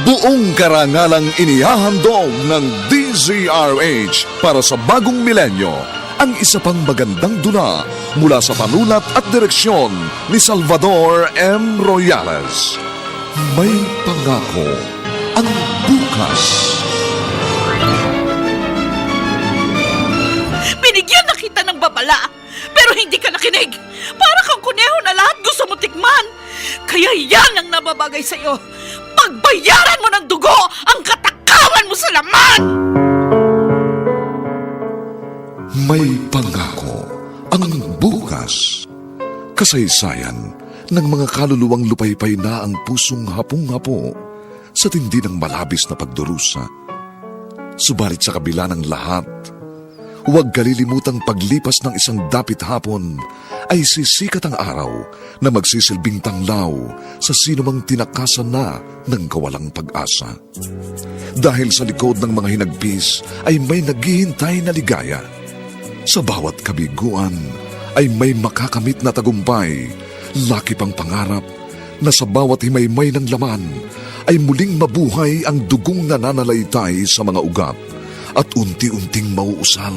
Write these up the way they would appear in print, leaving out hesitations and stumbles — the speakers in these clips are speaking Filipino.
Buong karangalang inihahandog ng DZRH para sa bagong milenyo ang isa pang magandang dula mula sa panulat at direksyon ni Salvador M. Royales. May pangako ang bukas. Binigyan na kita ng babala, pero hindi ka nakinig. Para kang kuneho na lahat gusto mo tikman. Kaya yan ang nababagay sa'yo. Pagbayaran mo ng dugo ang katakawan mo sa laman! May pangako ang bukas. Kasaysayan ng mga kaluluwang lupaypay na ang pusong hapong-hapo sa tindi ng malabis na pagdurusa. Subalit sa kabila ng lahat, huwag kalilimutang paglipas ng isang dapit hapon ay sisikat ang araw na magsisilbing tanglaw sa sinumang tinakasan na ng kawalang pag-asa. Dahil sa likod ng mga hinagpis ay may naghihintay na ligaya. Sa bawat kabiguan ay may makakamit na tagumpay, laki pang pangarap na sa bawat himaymay ng laman ay muling mabuhay ang dugong nananalaytay sa mga ugat at unti-unting mauusal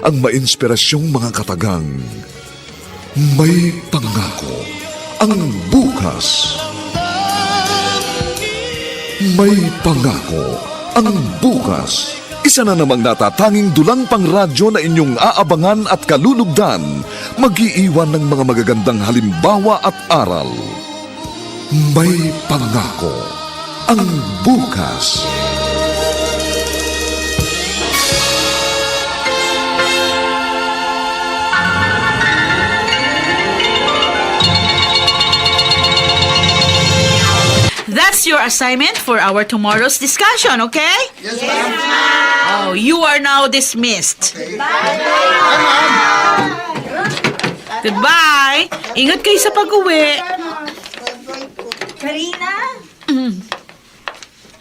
ang mainspirasyong mga katagang. May pangako ang bukas. May pangako ang bukas. Isa na namang natatanging dulang pangradyo na inyong aabangan at kalulugdan, mag-iiwan ng mga magagandang halimbawa at aral. May pangako ang bukas. That's your assignment for our tomorrow's discussion, okay? Yes, ma'am. Oh, you are now dismissed. Goodbye. Ingat kayo sa pag-uwi. Karina?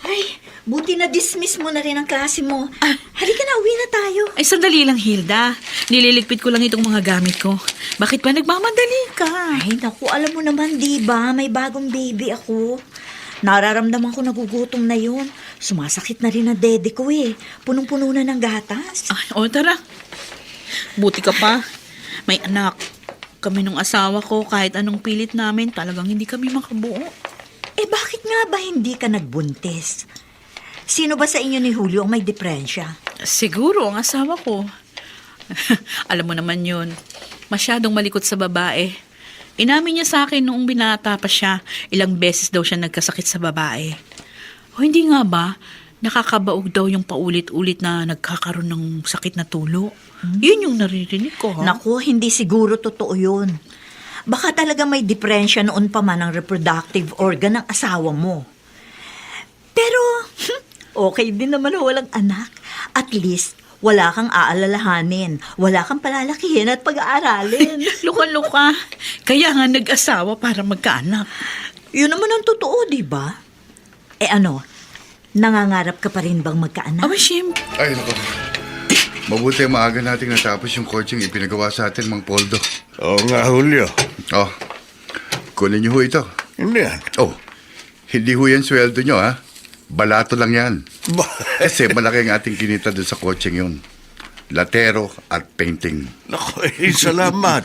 Ay, buti na dismiss mo na rin ang klase mo. Halika na, uwi na tayo. Ay, sandali lang, Hilda. Nililigpit ko lang itong mga gamit ko. Bakit ba nagmamadali ka? Ay, naku, alam mo naman, di ba? May bagong baby ako. Nararamdaman ko nagugutom na yun. Sumasakit na rin ang dede ko eh. Punong-puno na ng gatas. Ay, o tara. Buti ka pa. May anak. Kami nung asawa ko, kahit anong pilit namin, talagang hindi kami makabuo. Eh, bakit nga ba hindi ka nagbuntis? Sino ba sa inyo ni Julio ang may depresya? Siguro ang asawa ko. Alam mo naman yun. Masyadong malikot sa babae. Inamin niya sa akin noong binata pa siya, ilang beses daw siya nagkasakit sa babae. O hindi nga ba, nakakabaog daw yung paulit-ulit na nagkakaroon ng sakit na tulo. Yun yung naririnig ko, ha? Naku, hindi siguro totoo yun. Baka talaga may depresya noon pa man ang reproductive organ ng asawa mo. Pero, okay din naman na walang anak. At least, wala kang aalalahanin, wala kang palalakihin at pag-aaralin. Luka-luka. Kaya nga nag-asawa para magkaanak. Yun naman ang totoo, di ba? Eh ano, nangangarap ka pa rin bang magkaanak? Aba, Shim. Ay, nako. Mabuti maaga nating natapos yung coaching ipinagawa sa atin, Mang Poldo. Oo nga, Julio. Oh, kunin niyo ho ito. Hindi yan. Oh, hindi ho yan sweldo niyo, ha? Balato lang yan. Kasi malaki ang ating kinita doon sa coaching yun. Latero at painting. Naku, salamat.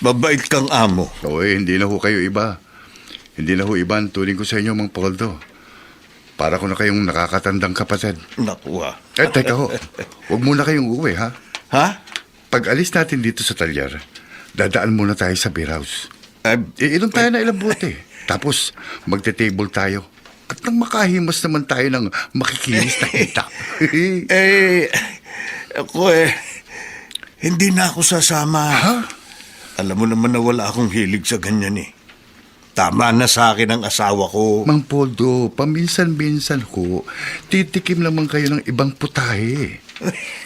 Mabait kang amo. Oo, hindi na ho kayo iba. Hindi na ho iba ang turing ko sa inyo, Mang Poldo. Para ko na kayong nakakatandang kapatid. Naku, Teka ho. Huwag muna kayong uuwi, ha? Ha? Pag alis natin dito sa talyer, dadaan muna tayo sa beer house. Eh, Iinom tayo na ilang bote. Tapos, magte-table tayo. At nang makahimas naman tayo ng makikinis na hita. ako hindi na ako sasama. Ha? Alam mo naman na wala akong hilig sa ganyan eh. Tama na sa akin ang asawa ko. Mang Poldo, paminsan-minsan ko, titikim naman kayo ng ibang putahe.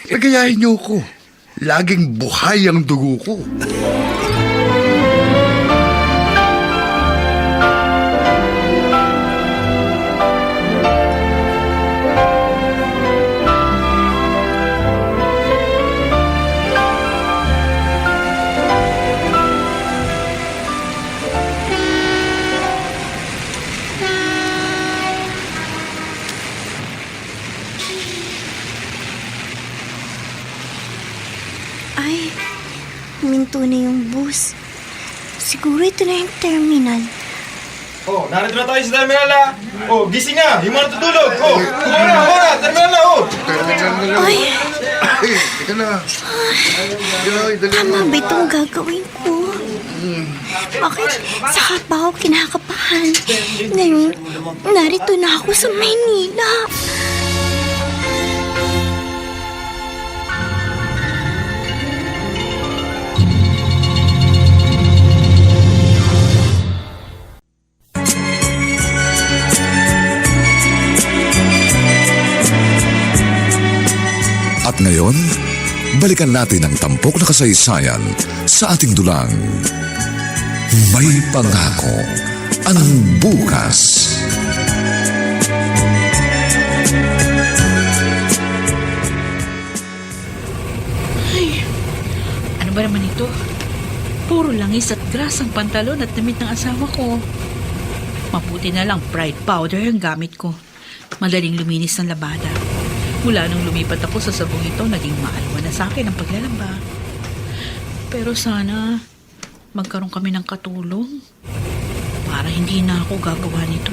Pagayahin niyo ko. Laging buhay ang dugo ko. huminto na yung bus. Siguro ito na yung terminal. Oh, narito na tayo sa terminal na. Oh, gising na. Yung mga natutulog. Oh, kumawa na. Terminal na, oh. Ay, Teka na. Ay, dali mo. ano ba itong gagawin ko? Bakit saka pa ako kinakabahan? Ngayon, narito na ako sa Maynila. At ngayon, balikan natin ang tampok na kasaysayan sa ating dulang. May pangako ang bukas. Ano ba naman ito? Puro langis at grasang pantalon at damit ng asawa ko. Mabuti na lang Pride powder ang gamit ko. Madaling luminis ng labada. Mula nung lumipat ako sa sabong ito, naging maalwa na sa akin ang paglalaba. Pero sana magkaroon kami ng katulong para hindi na ako gagawa nito.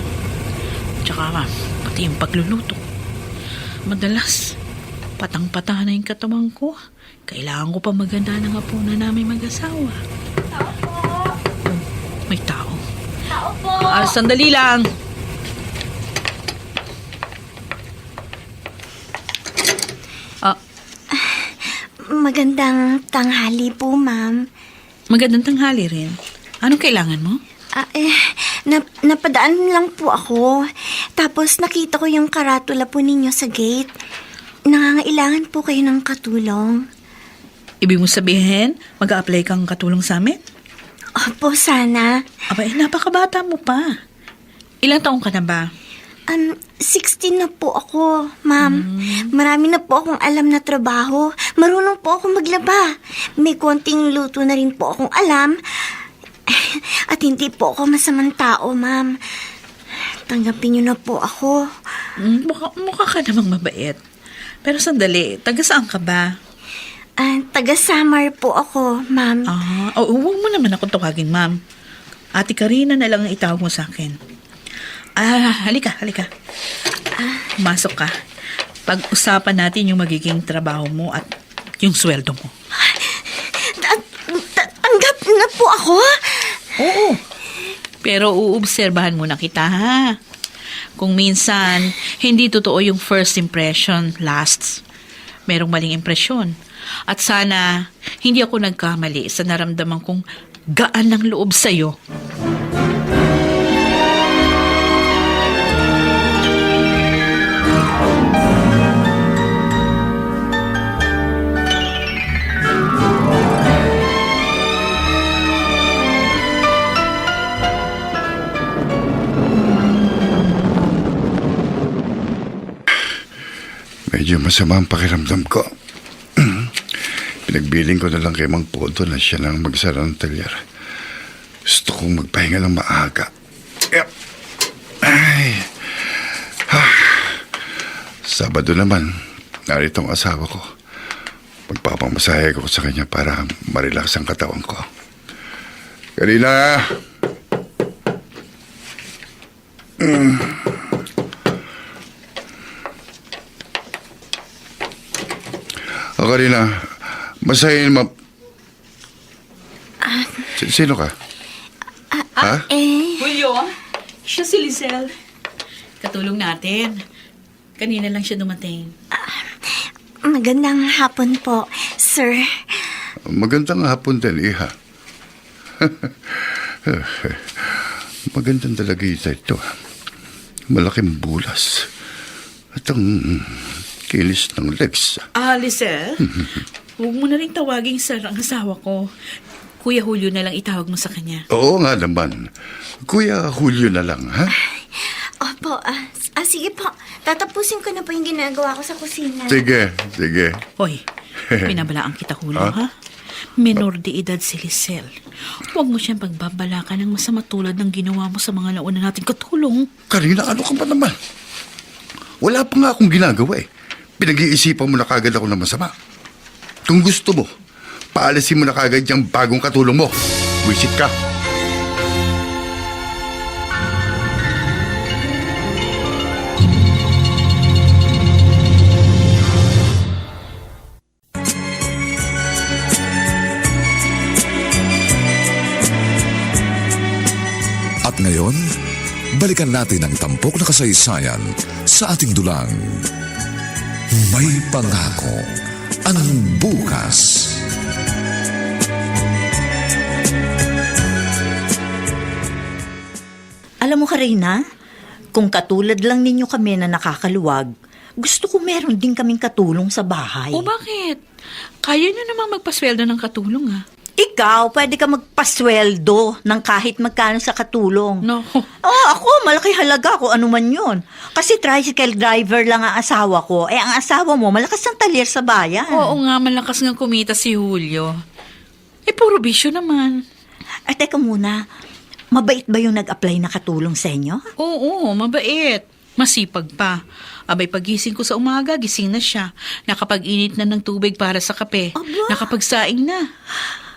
Tsaka pati yung pagluluto. Madalas, patang-pata na yung katawan ko. Kailangan ko pa maganda ng hapunan namin mag-asawa. Tao po! May tao. Tao po! Sandali lang. Magandang tanghali po, ma'am. Magandang tanghali rin. Anong kailangan mo? Napadaan lang po ako. Tapos nakita ko yung karatula po ninyo sa gate. Nangangailangan po kayo ng katulong. Ibig mo sabihin, mag-a-apply kang katulong sa amin? Opo, sana. Aba, napakabata mo pa. Ilang taong ka na ba? 16 na po ako, ma'am. Marami na po akong alam na trabaho. Marunong po akong maglaba. May konting luto na rin po akong alam. At hindi po ako masamang tao, ma'am. Tanggapin niyo na po ako. Mukha ka namang mabait. Pero sandali, taga saan ka ba? Taga Samar po ako, ma'am. Huwag mo naman ako tawagin, ma'am. Ate Karina na lang ang itawag mo sa akin. Halika. Masok ka. Pag-usapan natin yung magiging trabaho mo at yung sweldo mo. Tanggap na po ako? Oo. Pero uobserbahan muna kita, ha? Kung minsan, hindi totoo yung first impression lasts. Merong maling impresyon. At sana, hindi ako nagkamali sa naramdaman kong gaan ng loob sa'yo. Medyo masama ang pakiramdam ko. Pinagbiling ko na lang kay Mang Podo na siya nang magsara ng talyer. Gusto kong magpahinga ng maaga. Ay. Sabado naman, narito ang asawa ko. Magpapamasahe ko sa kanya para marelax ang katawan ko. Karina! Karina, masahin mo. Sino ka? Ha? Julio, siya si Lizelle. Katulong natin. Kanina lang siya dumating. Magandang hapon po, sir. Magandang hapon din, Iha. Magandang dalagita ito. Malaking bulas. At ang kinis ng legs. Lizelle, huwag mo na rin tawaging sir ang asawa ko. Kuya Julio na lang itawag mo sa kanya. Oo nga naman. Kuya Julio na lang, ha? Opo, sige po. Tatapusin ko na po yung ginagawa ko sa kusina. Sige. Hoy, pinabalaan kita, Julio, ha? Menor de edad si Lizelle. Huwag mo siyang pagbabalakan ng masama tulad ng ginawa mo sa mga nauna nating katulong. Karina, ano ka ba naman? Wala pa nga akong ginagawa eh. Pinag-iisipan mo na kagad ako na masama. Kung gusto mo, paalisin mo na kagad yung bagong katulong mo. Wisit ka. At ngayon, balikan natin ang tampok na kasaysayan sa ating dulang. May pangako ang bukas. Alam mo, Karina, kung katulad lang ninyo kami na nakakaluwag, gusto ko meron din kaming katulong sa bahay. O bakit? Kaya nyo namang magpasweldo ng katulong Ikaw, pwede ka magpasweldo ng kahit magkano sa katulong. No. Ako, malaki halaga kung ano man yun. Kasi tricycle driver lang ang asawa ko. Ang asawa mo, malakas ang talir sa bayan. Oo nga, malakas nga kumita si Julio. Puro bisyo naman. Ay, teka muna. Mabait ba yung nag-apply na katulong sa inyo? Oo, mabait. Masipag pa. Abay, pagising ko sa umaga, gising na siya. Nakapag-init na ng tubig para sa kape. Aba. Nakapagsaing na.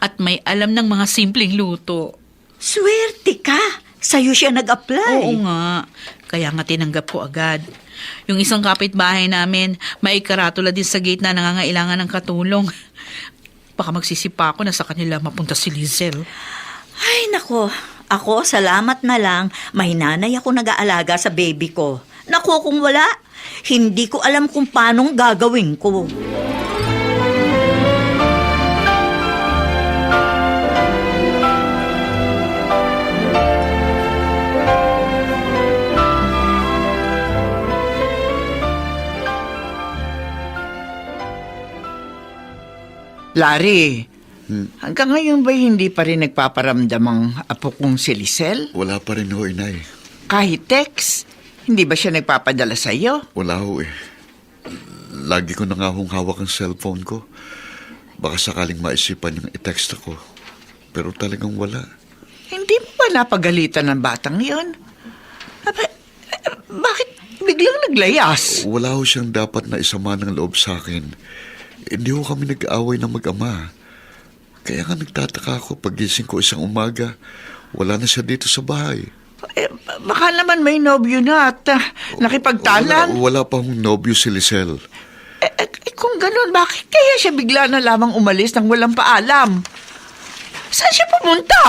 At may alam ng mga simpleng luto. Swerte ka. Sa'yo siya nag-apply. Oo nga. Kaya nga tinanggap ko agad. Yung isang kapitbahay namin, may karatula din sa gate na nangangailangan ng katulong. Baka magsisipa ako na sa kanila mapunta si Lizel. Ay, nako. Ako, salamat na lang. May nanay ako nag-aalaga sa baby ko. Nako, kung wala, hindi ko alam kung paano gagawin ko. Larry, hanggang ngayon ba hindi pa rin nagpaparamdam ang apo kong si Lisel? Wala pa rin ho, inay. Kahit text, hindi ba siya nagpapadala sa iyo? Wala ho eh. Lagi ko na nga hong hawak ang cellphone ko. Baka sakaling maisipan yung i-text ako. Pero talagang wala. Hindi mo ba napagalitan ng batang yon? Bakit biglang naglayas? Wala ho siyang dapat na isama ng loob sa akin. Hindi ho kami nag-aaway ng mag-ama. Kaya nga nagtataka ako pagising ko isang umaga. Wala na siya dito sa bahay. Baka naman may nobyo na at nakipagtalan. Wala pa hong nobyo si Lisel. Kung ganun, bakit kaya siya bigla na lamang umalis nang walang paalam? Saan siya pumunta?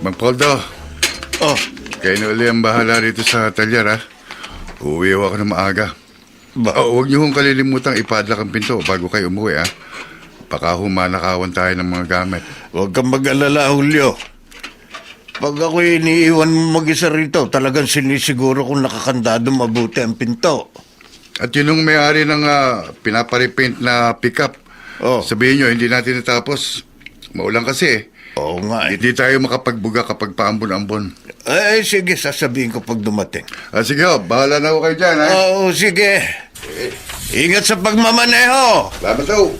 Mang Poldo, Oh, kayo na uli ang bahala rito sa talyer, ha? Uuwi ako na maaga. Huwag niyo hong kalilimutang ipadlock ang pinto bago kayo umuwi, ha? Baka humanakawan tayo ng mga gamit. huwag kang mag-alala, Julio. Pag ako iniiwan mo mag-isa rito, talagang sinisiguro kung nakakandado mabuti ang pinto. At yun yung may-ari ng pinaparipaint na pickup. Oh. Sabihin nyo, hindi natin natapos. Maulan kasi eh. Oo nga eh. Hindi tayo makapagbuga kapag paambon-ambon. Ay, sige, sasabihin ko pag dumating. Sige ho, bahala na ho kayo dyan, ha? Oo, sige. Ingat sa pagmamaneho. Salamat ho.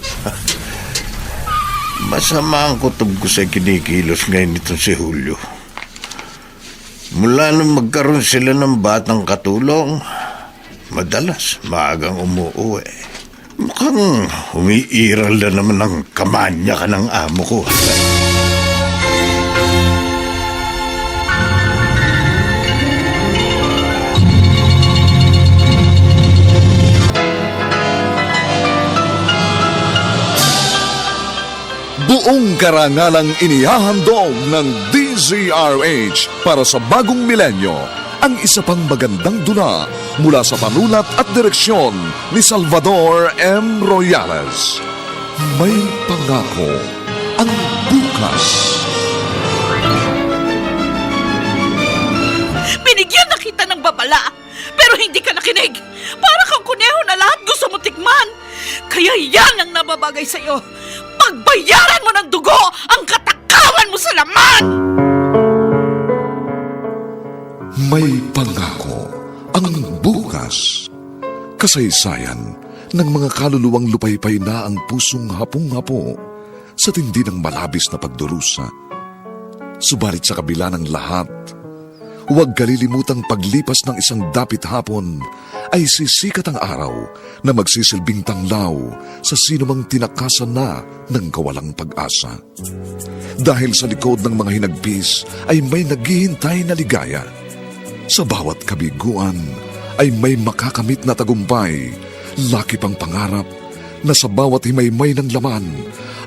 Masama ang kutob ko sa kinikilos ngayon nito si Julio. Mula nung magkaroon sila ng batang katulong, madalas maagang umuuwi. Mukhang umiiral na naman ang kamanya ka ng amo ko. Buong karangalang inihahandog ng DZRH para sa bagong milenyo ang isa pang magandang dula mula sa panulat at direksyon ni Salvador M. Royales. May pangako ang bukas. Binigyan na kita ng babala, pero hindi ka nakinig. Para kang kuneho na lahat gusto mo tikman. Kaya yan ang nababagay sa'yo. Pagbayaran mo ng dugo ang katakawan mo sa laman! May pangako ang bukas. Kasaysayan ng mga kaluluwang lupaypay na ang pusong hapong-hapo sa tindi ng malabis na pagdurusa. Subalit sa kabila ng lahat, huwag kalilimutang paglipas ng isang dapit hapon ay sisikat ang araw na magsisilbing tanglaw sa sinumang tinakasan na ng kawalang pag-asa. Dahil sa likod ng mga hinagpis ay may naghihintay na ligaya. Sa bawat kabiguan ay may makakamit na tagumpay, laki pang pangarap na sa bawat himaymay ng laman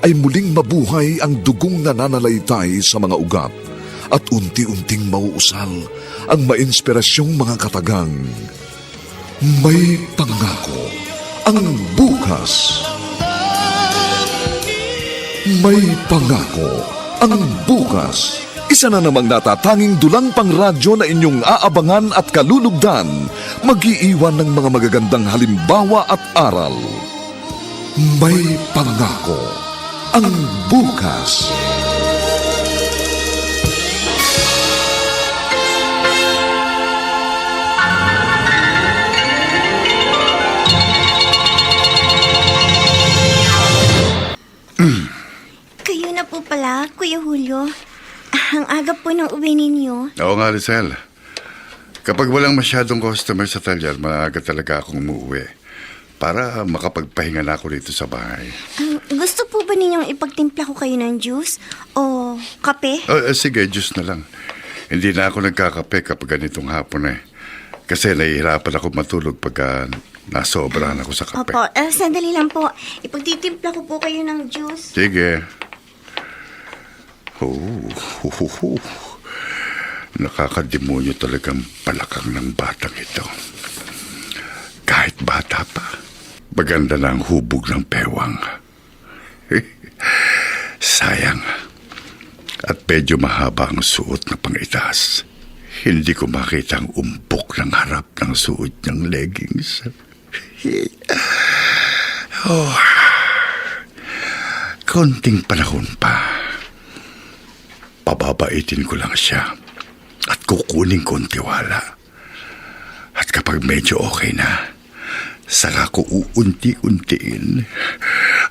ay muling mabuhay ang dugong nananalaytay sa mga ugat at unti-unting mauusal ang mainspirasyong mga katagang. May pangako ang bukas. May pangako ang bukas. Isa na namang natatanging dulang pangradyo na inyong aabangan at kalulugdan, mag-iiwan ng mga magagandang halimbawa at aral. May pangako ang bukas. Kayo na po pala, Kuya Julio. Ang aga po ng uwi ninyo. Oo nga, Rizal. Kapag walang masyadong customer sa talyar, maaga talaga akong umuwi para makapagpahinga na ako dito sa bahay. Gusto po ba ninyong ipagtimpla ko kayo ng juice? O kape? Sige, juice na lang. Hindi na ako nagkakape kapag ganitong hapon eh. Kasi nahihirapan ako matulog pagka nasobrahan ako sa kape. Opo, sandali lang po. Ipagtitimpla ko po kayo ng juice. Sige. Nakakademonyo talagang palakang ng batang ito. Kahit bata pa, maganda na ang hubog ng pewang. Sayang. At medyo mahaba ang suot na pangitaas. Hindi ko makita ang umpok ng harap ng suot niyang leggings. Konting panahon pa. Pababaitin ko lang siya at kukunin ko ang tiwala. At kapag medyo okay na, saka ko uunti-untiin.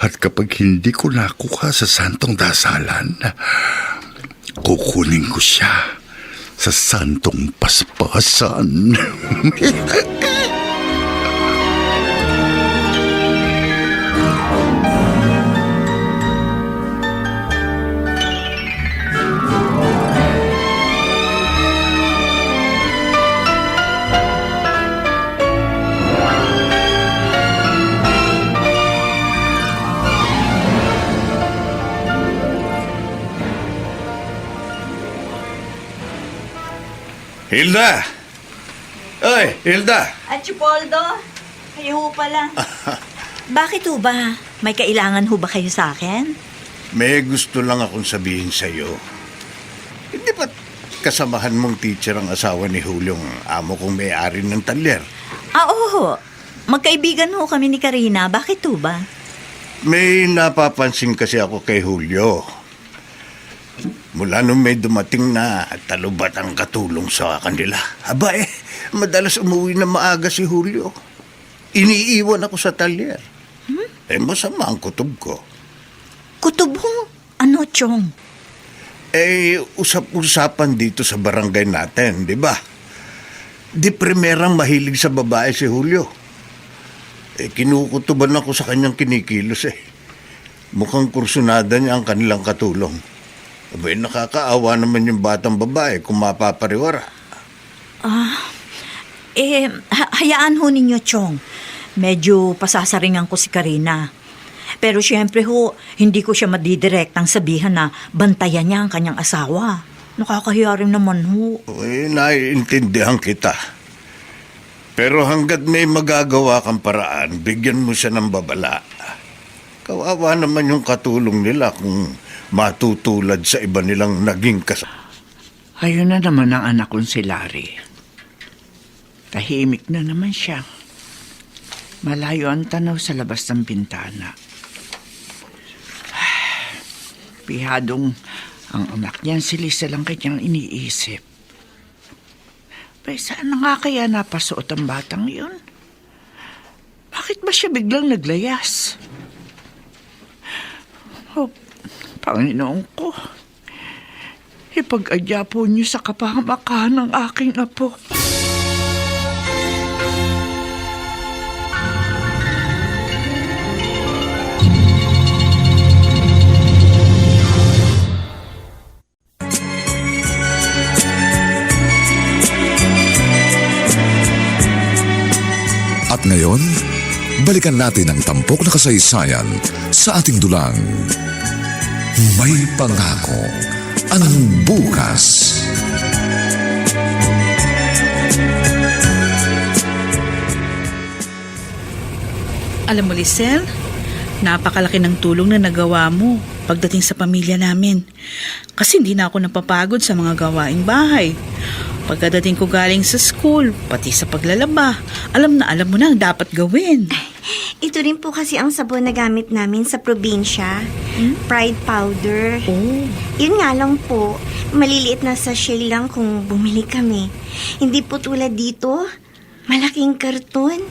At kapag hindi ko nakuha sa santong dasalan, kukunin ko siya sa santong paspasan. Hilda! Oy, Hilda! At Chupoldo, kayo ho pala. Bakit ho ba? May kailangan ho ba kayo sa akin? May gusto lang akong sabihin sa'yo. Hindi ba kasamahan mong teacher ang asawa ni Julio, amo kong may-ari ng talyer? Oo. Magkaibigan ho kami ni Karina. Bakit ho ba? May napapansin kasi ako kay Julio. Mula nung may dumating na talubat ang katulong sa kanila. Aba madalas umuwi na maaga si Julio. Iniiwan ako sa talyer. Masama ang kutob ko. Kutob ho? Ano, Chong? Usap-usapan dito sa barangay natin, di ba? Di primerang mahilig sa babae si Julio. Kinukutuban ako sa kanyang kinikilos Mukhang kursunada niya ang kanilang katulong. Abay, nakakaawa naman yung batang babae kung mapapariwara. Hayaan ho ninyo, Chong. Medyo pasasaringan ko si Karina. Pero siyempre ho, hindi ko siya madidirektang sabihan na bantayan niya ang kanyang asawa. Nakakahiya rin naman ho. Naiintindihan kita. Pero hanggat may magagawa kang paraan, bigyan mo siya ng babala. Kawawa naman yung katulong nila kung matutulad sa iba nilang naging kasama. Ayun na naman ang anak kong si Larry. Tahimik na naman siya. Malayo ang tanaw sa labas ng bintana. Pihadong ang anak niyan si Lisa lang kanyang iniisip. Saan na nga kaya napasuot ang batang yun? Bakit ba siya biglang naglayas? Oh, Panginoon ko. Ipag-adya po niyo sa kapahamakan ng aking apo. At ngayon, balikan natin ang tampok na kasaysayan sa ating dulang. May pangako ang bukas. Alam mo, Lisel, napakalaki ng tulong na nagawa mo pagdating sa pamilya namin. Kasi hindi na ako napapagod sa mga gawaing bahay. Pagkadating ko galing sa school, pati sa paglalaba, alam mo na ang dapat gawin. Ito rin po kasi ang sabon na gamit namin sa probinsya. Pride powder. Oh, Yun nga lang po, maliliit na sachet lang kung bumili kami. Hindi po tulad dito, malaking karton.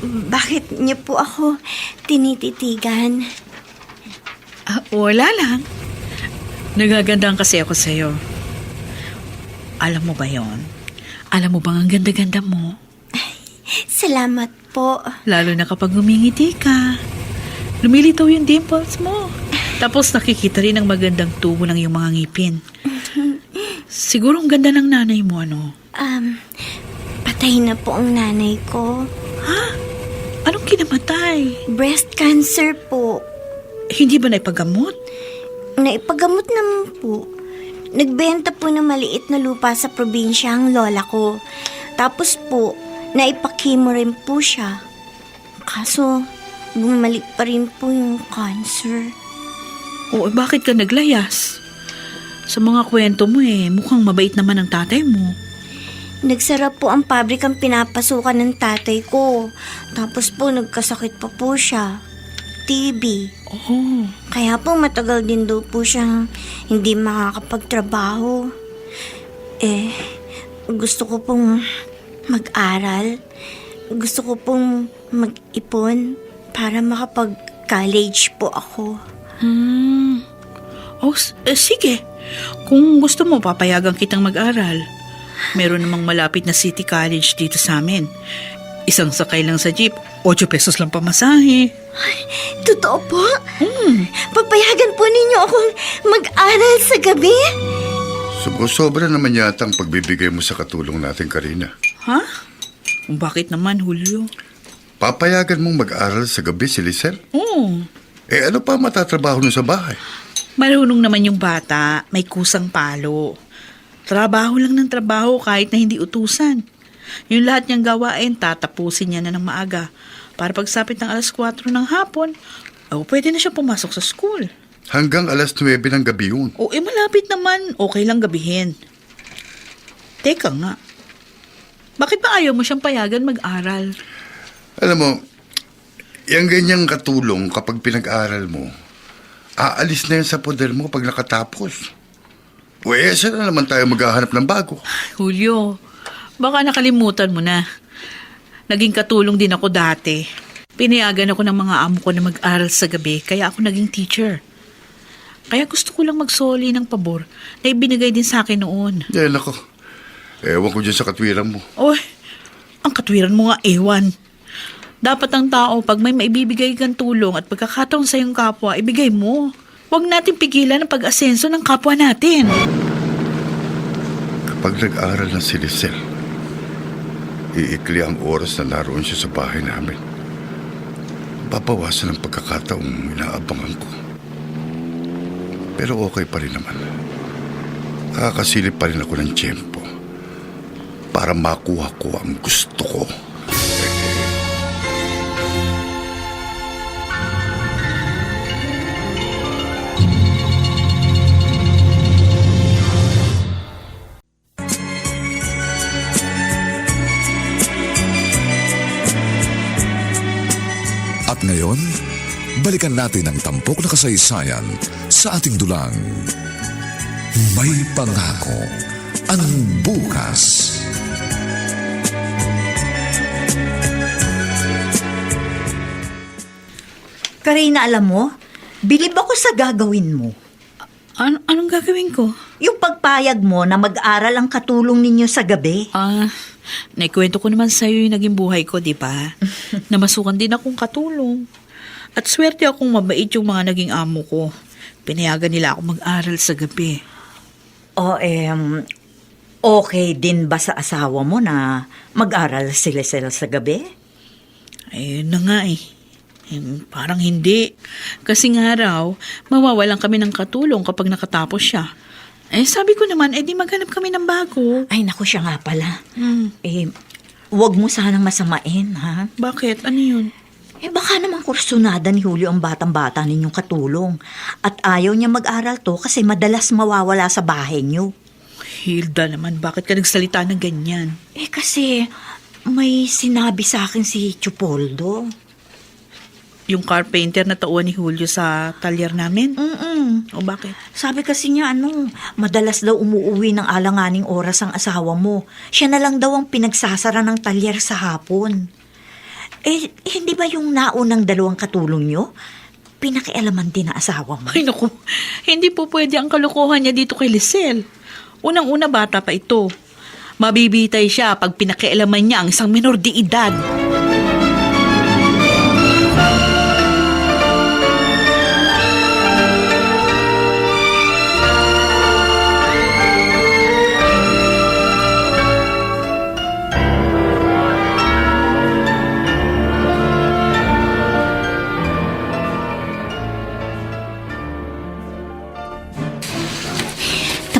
Bakit niyo po ako tinititigan? wala lang. Nagagandang kasi ako sa'yo. Alam mo ba yon? Alam mo bang ang ganda-ganda mo? Salamat po. Lalo na kapag humingiti ka. Lumilitaw yung dimples mo. Tapos nakikita rin ang magandang tubo ng iyong mga ngipin. Siguro ang ganda ng nanay mo, ano? Patay na po ang nanay ko. Ha? Anong kinamatay? Breast cancer po. Hindi ba naipagamot? Naipagamot naman po. Nagbenta po ng maliit na lupa sa probinsya ang lola ko. Tapos po, naipakimo rin po siya. Kaso, bumalik pa rin po yung cancer. Oo, bakit ka naglayas? Sa mga kwento mo mukhang mabait naman ang tatay mo. Nagsara po ang pabrikang pinapasukan ng tatay ko. Tapos po, nagkasakit pa po siya. TB. Oh, Kaya po matagal din daw po siyang hindi makakapagtrabaho. Gusto ko pong mag-aral. Gusto ko pong mag-ipon para makapag-college po ako. Sige. Kung gusto mo, papayagan kitang mag-aral. Meron namang malapit na city college dito sa amin. Isang sakay lang sa jeep, 8 pesos lang pamasahe. Totoo po? Papayagan po ninyo akong mag-aral sa gabi? Sobra naman yata ang pagbibigay mo sa katulong natin, Karina. Ha? Bakit naman, Julio? Papayagan mong mag-aral sa gabi si Lisel? Oo. Ano pa matatrabaho nun sa bahay? Marunong naman yung bata, may kusang palo. Trabaho lang ng trabaho kahit na hindi utusan. Yung lahat niyang gawain, tatapusin niya na ng maaga. Para pagsapit ng 4:00 ng hapon, pwede na siya pumasok sa school. Hanggang 9:00 ng gabi yun. Malapit naman. Okay lang gabihin. Teka nga. Bakit ba ayaw mo siyang payagan mag-aral? Alam mo, yung ganyang katulong kapag pinag-aral mo, aalis na yan sa poder mo pag nakatapos. Saan na naman tayo maghahanap ng bago? Julio, baka nakalimutan mo na. Naging katulong din ako dati. Pinayagan ako ng mga amo ko na mag-aral sa gabi, kaya ako naging teacher. Kaya gusto ko lang magsoli ng pabor na ibinigay din sa akin noon. Nako. Ewan ko dyan sa katwiran mo. Ang katwiran mo nga ewan. Dapat ang tao, pag may maibibigay kang tulong at pagkakataon sa iyong kapwa, ibigay mo. Huwag natin pigilan ang pag-asenso ng kapwa natin. Kapag nag-aral na si Lisel, iikli ang oras na naroon siya sa bahay namin. Babawasan ang pagkakataong inaabangan ko. Pero okay pa rin naman. Kakasilip pa rin ako ng tiyempo para makuha ko ang gusto ko. At ngayon, balikan natin ang tampok na kasaysayan sa ating dulang. May pangako ang bukas. Karina, alam mo, bilib ako sa gagawin mo. Anong gagawin ko? Yung pagpayag mo na mag-aral ang katulong ninyo sa gabi. Naikwento ko naman sa'yo yung naging buhay ko, di ba? Namasukan din akong katulong. At swerte akong mabait yung mga naging amo ko. Pinayagan nila ako mag-aral sa gabi. Okay din ba sa asawa mo na mag-aral sila sa gabi? Ayun na nga eh. Parang hindi. Kasi nga raw, mawawalan kami ng katulong kapag nakatapos siya. Sabi ko naman, di maghanap kami ng bago. Ay, naku, siya nga pala. Huwag mo sanang masamain, ha? Bakit? Ano yun? Baka naman kursunada ni Julio ang batang-bata ninyong katulong. At ayaw niya mag-aral to kasi madalas mawawala sa bahay niyo. Hilda naman, bakit ka nagsalita ng ganyan? Kasi may sinabi sa akin si Chupoldo. Yung carpenter na tauhan ni Julio sa talyer namin? O bakit? Sabi kasi niya, madalas daw umuuwi ng alanganing oras ang asawa mo. Siya na lang daw ang pinagsasara ng talyer sa hapon. Hindi ba yung naunang dalawang katulong nyo? Pinakialaman din na asawa mo. Ay naku, hindi po pwede ang kalokohan niya dito kay Lisel. Unang-una bata pa ito. Mabibitay siya pag pinakialaman niya ang isang minor de edad.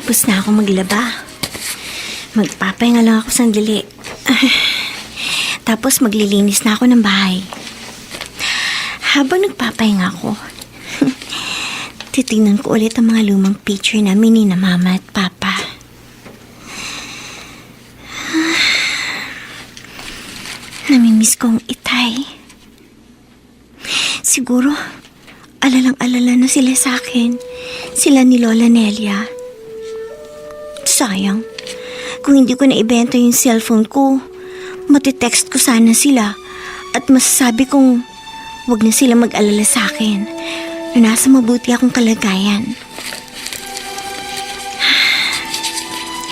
Tapos na ako maglaba. Magpapahinga lang ako sandali. Tapos maglilinis na ako ng bahay. Habang nagpapahinga ako, titingnan ko ulit ang mga lumang picture namin ni na Mama at Papa. Namimiss ko ang itay. Siguro, alalang-alala na sila sa akin. Sila ni Lola Nelia. Sayang. Kung hindi ko na ibenta yung cellphone ko, matitext ko sana sila at masasabi kong wag na sila mag-alala sa akin na nasa mabuti akong kalagayan.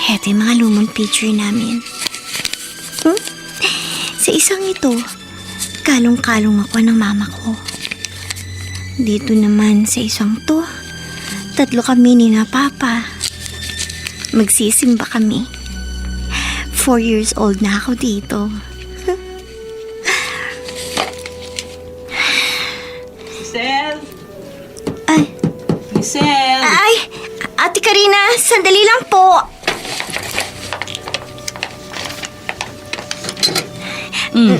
Heto yung mga lumang picture namin. Sa isang ito, kalong-kalong ako ng mama ko. Dito naman sa isang to, 3 kami ni na Papa. Magsisimba kami. 4 years old na ako dito. Lisel! Ay, Lisel! Ate Karina, sandali lang po.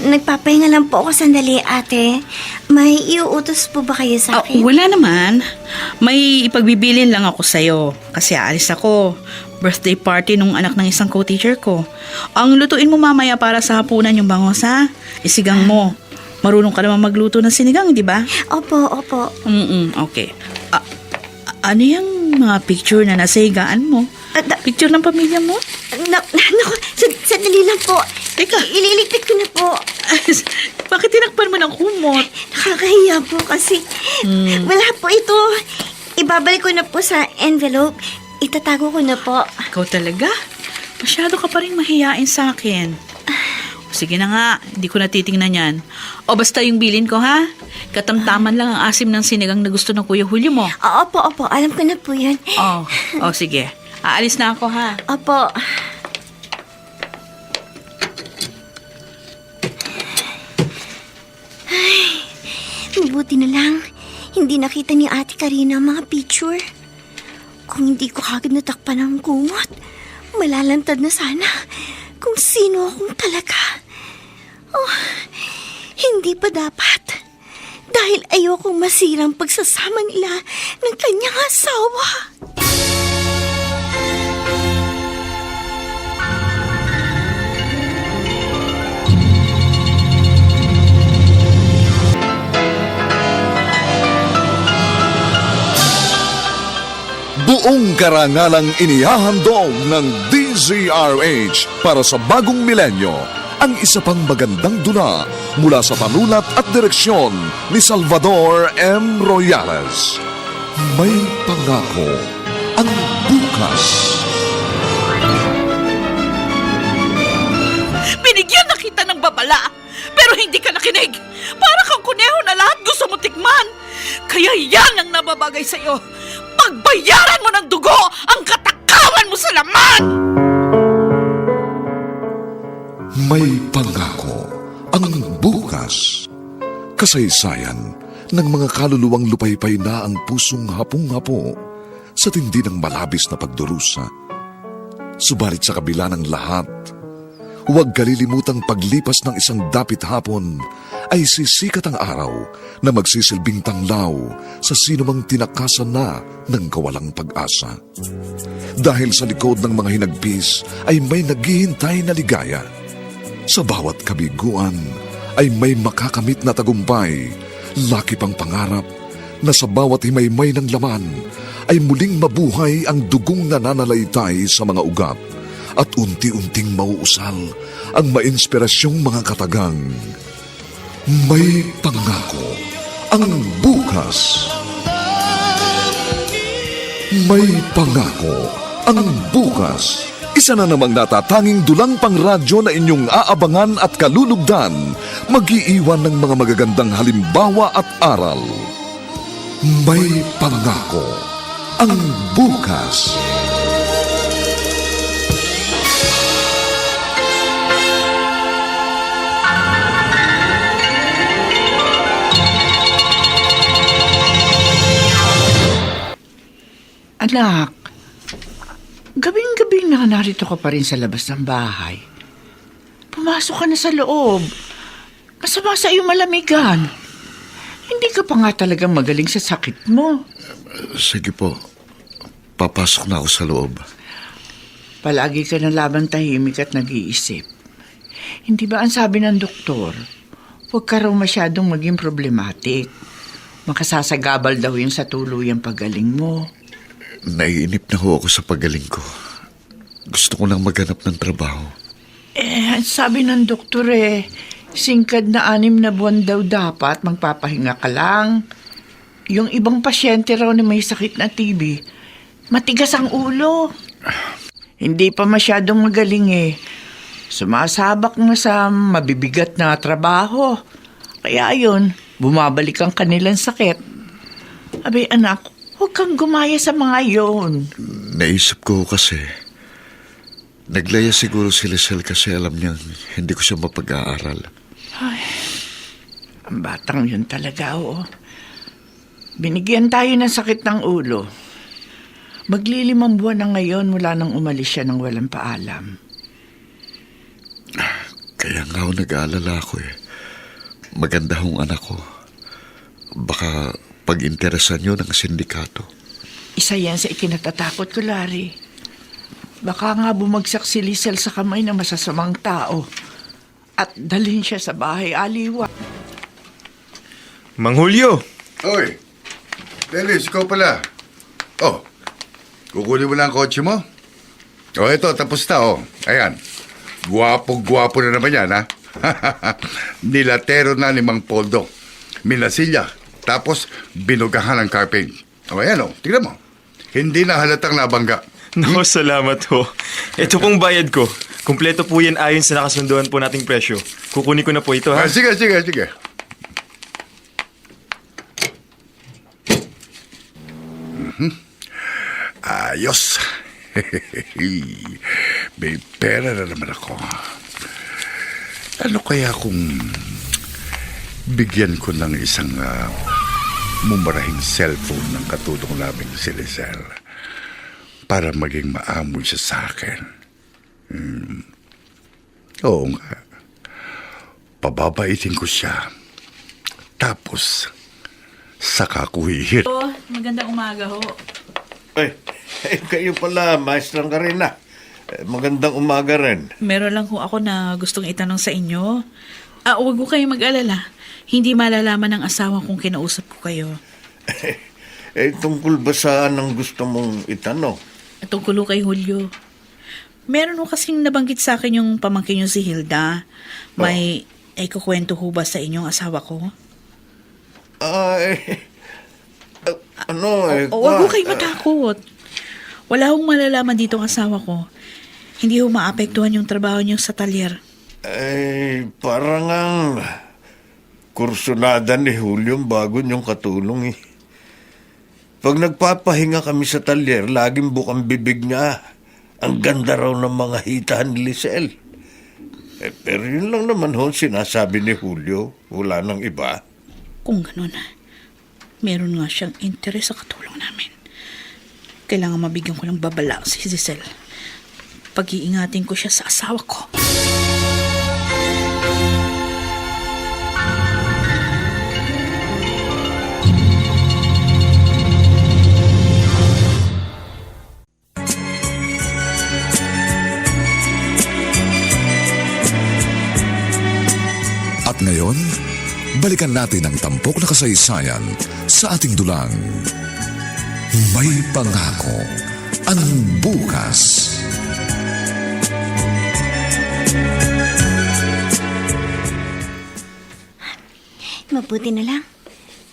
Nagpapahinga lang po ako sandali, ate. May iuutos po ba kayo sa akin? Wala naman. May ipagbibilin lang ako sa'yo. Kasi aalis ako. Birthday party nung anak ng isang co-teacher ko. Ang lutuin mo mamaya para sa hapunan yung bangos, ha? Isigang mo. Marunong ka naman magluto ng sinigang, di ba? Opo. Okay. Ano yung mga picture na nasa higaan mo? Picture ng pamilya mo? Naku, sandali lang po. Teka. Ililigpit ko na po. Bakit tinakpan mo ng kumot? Nakakahiya po kasi. Wala po ito. Ibabalik ko na po sa envelope. Itatago ko na po. Ikaw talaga? Masyado ka pa rin mahiyain sa akin. Sige na nga, hindi ko natitingnan yan. O basta yung bilin ko, ha? Katamtaman lang ang asim ng sinigang na gusto ng Kuya Julio mo. Opo. Alam ko na po yan. Sige. Aalis na ako, ha? Opo. Ay, mabuti na lang. Hindi nakita ni Ate Karina ang mga picture. Kung hindi ko kagad natakpan ang kumot, malalantad na sana kung sino akong talaga. Hindi pa dapat. Dahil ayokong masirang pagsasama nila ng kanyang asawa. Buong karangalang inihahandog ng DZRH para sa bagong milenyo ang isa pang magandang dula mula sa panulat at direksyon ni Salvador M. Royales. May pangako ang bukas. Binigyan na kita ng babala, pero hindi ka nakinig. Para kang kuneho na lahat gusto mo tikman. Kaya yan ang nababagay sa'yo. Pagbayaran mo ng dugo ang katakawan mo sa laman! May pangako ang bukas. Kasaysayan ng mga kaluluwang lupaypay na ang pusong hapong-hapo sa tindi ng malabis na pagdurusa. Subalit sa kabila ng lahat, huwag kalilimutang paglipas ng isang dapit hapon ay sisikat ang araw na magsisilbing tanglaw sa sinumang tinakasan na ng kawalang pag-asa. Dahil sa likod ng mga hinagpis ay may naghihintay na ligaya. Sa bawat kabiguan ay may makakamit na tagumpay, laki pang pangarap na sa bawat himaymay ng laman ay muling mabuhay ang dugong nananalaytay sa mga ugat at unti-unting mauusal ang mainspirasyong mga katagang. May pangako ang bukas. May pangako ang bukas. Isa na namang natatanging dulang pangradyo na inyong aabangan at kalulugdan, mag-iiwan ng mga magagandang halimbawa at aral. May pangako ang bukas. Anak, gabing-gabi na narito ka pa rin sa labas ng bahay. Pumasok ka na sa loob. Masama sa iyong malamigan. Hindi ka pa nga talagang magaling sa sakit mo. Sige po. Papasok na ako sa loob. Palagi ka na labang tahimik at nag-iisip. Hindi ba ang sabi ng doktor, huwag ka raw masyadong maging problematic. Makasasagabal daw yun sa tuluyang paggaling mo. Naiinip na ho ako sa pagaling ko. Gusto ko lang maghanap ng trabaho. Sabi ng doktor singkad na 6 na buwan daw dapat magpapahinga ka lang. Yung ibang pasyente raw na may sakit na TB, matigas ang ulo. Hindi pa masyadong magaling Sumasabak na sa mabibigat na trabaho. Kaya yun, bumabalik ang kanilang sakit. Abay anak, huwag kang gumaya sa mga yon. Naisip ko kasi, naglaya siguro si Lisel kasi alam niya hindi ko siya mapag-aaral. Ay, ang batang yun talaga, Binigyan tayo ng sakit ng ulo. Maglilimang buwan na ngayon mula nang umalis siya ng walang paalam. Kaya nga ako nag-aalala ko Maganda hong anak ko. Baka pag-interesan nyo ng sindikato. Isa yan sa ikinatatakot ko, Larry. Baka nga bumagsak si Lisel sa kamay ng masasamang tao at dalhin siya sa bahay aliwa. Mang Julio! Oy! Dennis, ikaw pala. Kukunin mo na ang kotse mo? Ito, tapos na, Ayan. Guwapo-guwapo na naman yan, ha? Nilatero na ni Mang Poldo. Minasilya. Tapos, binugahan ng carping. Ayan, tignan mo. Hindi na halatang nabangga. Naku, salamat ho. Ito pong bayad ko. Kumpleto po yan ayon sa nakasunduan po nating presyo. Kukunin ko na po ito, ha? Sige. Ayos. May pera na naman ako. Ano kaya kung bigyan ko ng isang mumarahing cellphone ng katulong namin si Lisel para maging maamoy siya sa akin? Oo nga. Pababaitin ko siya. Tapos, saka ko hihir. Magandang umaga ho. Kayo pala, maestrang ka rin na. Magandang umaga rin. Meron lang ho ako na gustong itanong sa inyo. Huwag ko kayong mag-alala. Hindi malalaman ng asawa kung kinausap ko kayo. Tungkol ba saan ang gusto mong itanong? Tungkol ho kay Julio. Meron mo kasing nabanggit sa akin yung pamangkin niyo si Hilda. May kukwento ho ba sa inyong asawa ko? Huwag ho kayo matakot. Wala hong malalaman dito ang asawa ko. Hindi ho maapektuhan yung trabaho niyo sa talyer. Parang ang kursunada ni Julio bago niyong katulong eh. Pag nagpapahinga kami sa talyer, laging bukang bibig niya. Ang ganda raw ng mga hitahan ni Lisel. Pero yun lang naman ho, sinasabi ni Julio. Wala nang iba. Kung ganun, meron nga siyang interes sa katulong namin. Kailangan mabigyan ko ng babala si Giselle. Pag-iingatin ko siya sa asawa ko. At ngayon, balikan natin ang tampok na kasaysayan sa ating dulang. May pangako ang bukas. Mabuti na lang.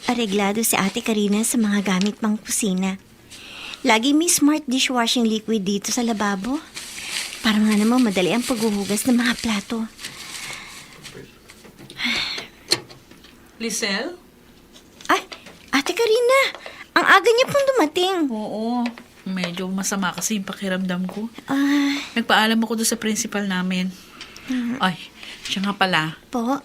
Areglado si Ate Karina sa mga gamit pang kusina. Lagi may smart dishwashing liquid dito sa lababo. Para nga naman madali ang paghuhugas ng mga plato. Lisel? Ay, Ate Karina! Ang aga niya pong dumating. Oo. Medyo masama kasi yung pakiramdam ko. Ah, Nagpaalam ako doon sa principal namin. Ay, siya nga pala. po.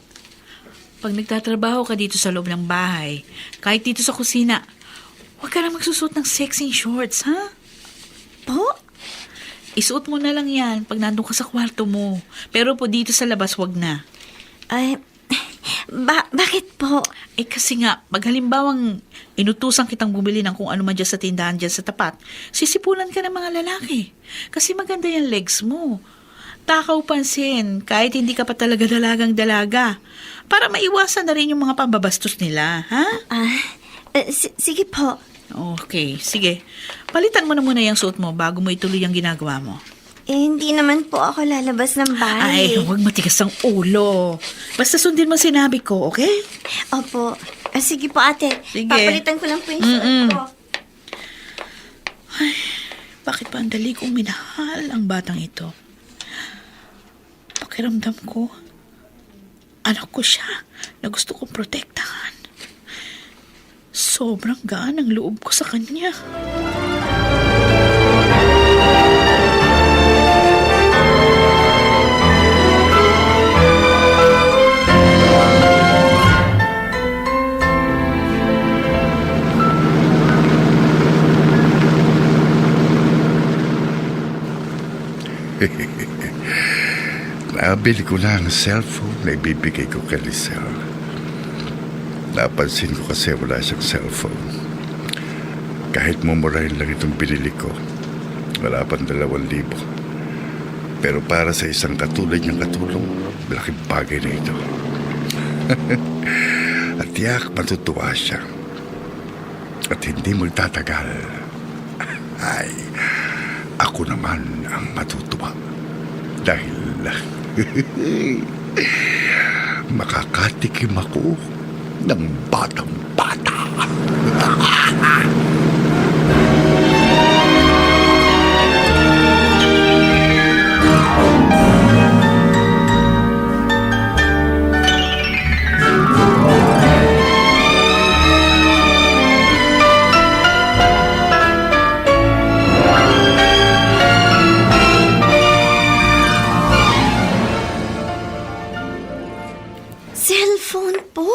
Pag nagtatrabaho ka dito sa loob ng bahay, kahit dito sa kusina, huwag ka na magsusuot ng sexy shorts, ha? Po? Isuot mo na lang yan pag nandun ka sa kwarto mo. Pero po dito sa labas, wag na. Ay, bakit po? Kasi nga, pag halimbawang inutusan kitang bumili ng kung ano man dyan sa tindahan dyan sa tapat, sisipulan ka ng mga lalaki. Kasi maganda yung legs mo. Takaw pansin, kahit hindi ka pa talaga dalagang dalaga. Para maiwasan na rin yung mga pambabastos nila, ha? Sige po. Okay, sige. Palitan mo na muna yung suot mo bago mo ituloy ang ginagawa mo. Hindi naman po ako lalabas ng bahay. Ay, huwag matigas ang ulo. Basta sundin mo sinabi ko, okay? Opo. Sige po, ate. Sige. Papalitan ko lang po yung suot ko. Bakit pa ang dali kong minahal ang batang ito? Pakiramdam ko, anak ko siya na gusto kong protektahan. Sobrang gaan ang loob ko sa kanya. Nabili ko na ang cellphone na ibibigay ko kay Lisel. Napansin ko kasi wala siyang cellphone. Kahit mumurahin lang itong binili ko, wala pang 2,000. Pero para sa isang katulad niyang katulong, malaking bagay na ito. At tiyak matutuwa siya. At hindi magtatagal. Ay, ako naman ang matutuwa. Dahil makakatikim ako ng batang-bata. Cellphone po?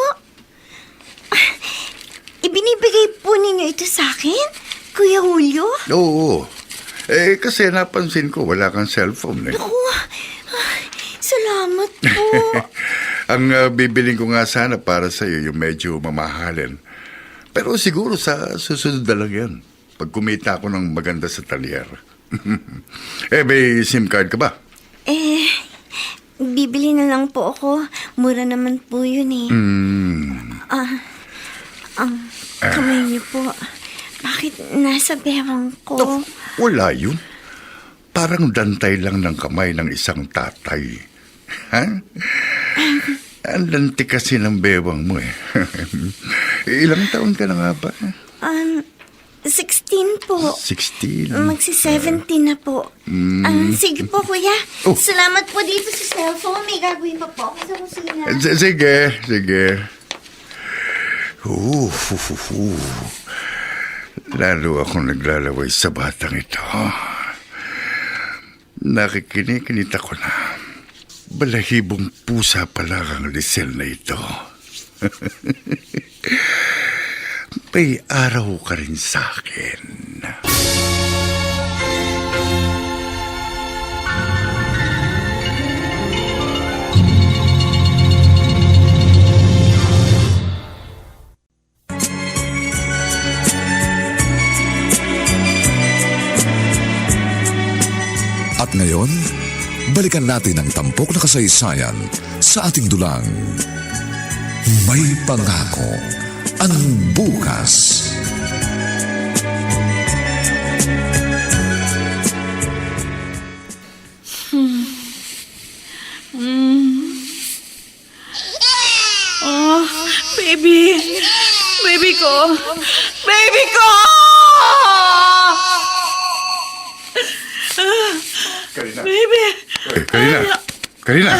Ibinibigay po ninyo ito sa akin, Kuya Julio? Oo. Kasi napansin ko wala kang cellphone eh. Naku, salamat po. Ang bibiling ko nga sana para sa iyo yung medyo mamahalin. Pero siguro sa susunod na lang yan. Pag kumita ako ng maganda sa talyer. May SIM card ka ba? Bibili na lang po ako. Mura naman po yun eh. Kamay niyo po. Bakit nasa bewang ko? Wala yun. parang dantay lang ng kamay ng isang tatay. Ha? Ang lanti kasi ng bewang mo eh. Ilang taon ka na nga ba? 16 po. 16. Magsi-17 na po. Sige po, kuya. Oh. Salamat po dito sa cellphone. May gagawin pa po ako sa kusina. Sige. Lalo akong naglalaway sa batang ito. Nakikinig ako na. Balahibong pusa pala ang Lisel na ito. May araw ka rin sa akin. At ngayon, balikan natin ang tampok na kasaysayan sa ating dulang. May pangako ang bukas. Oh, baby. Baby ko. Baby ko! Karina. Baby. Karina.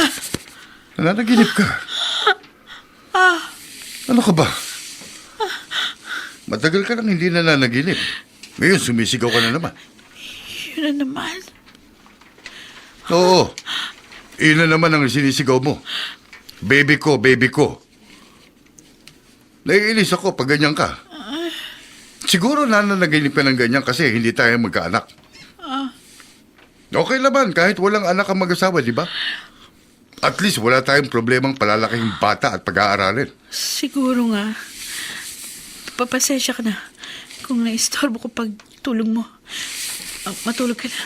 Nananaginip ka. Ano ka ba? Matagal ka nang hindi nananaginip. Ngayon, sumisigaw ka na naman. Yun na naman. Oo. Yun na naman ang sinisigaw mo. Baby ko. Naiinis ako pag ganyan ka. Siguro nananaginip ka ng ganyan kasi hindi tayo magkaanak. Okay naman, kahit walang anak ang mag-asawa, di ba? At least wala tayong problemang palalaking bata at pag-aaralin. Siguro nga. Papasensya ka na kung naistorbo ko pag tulog mo. Matulog ka na.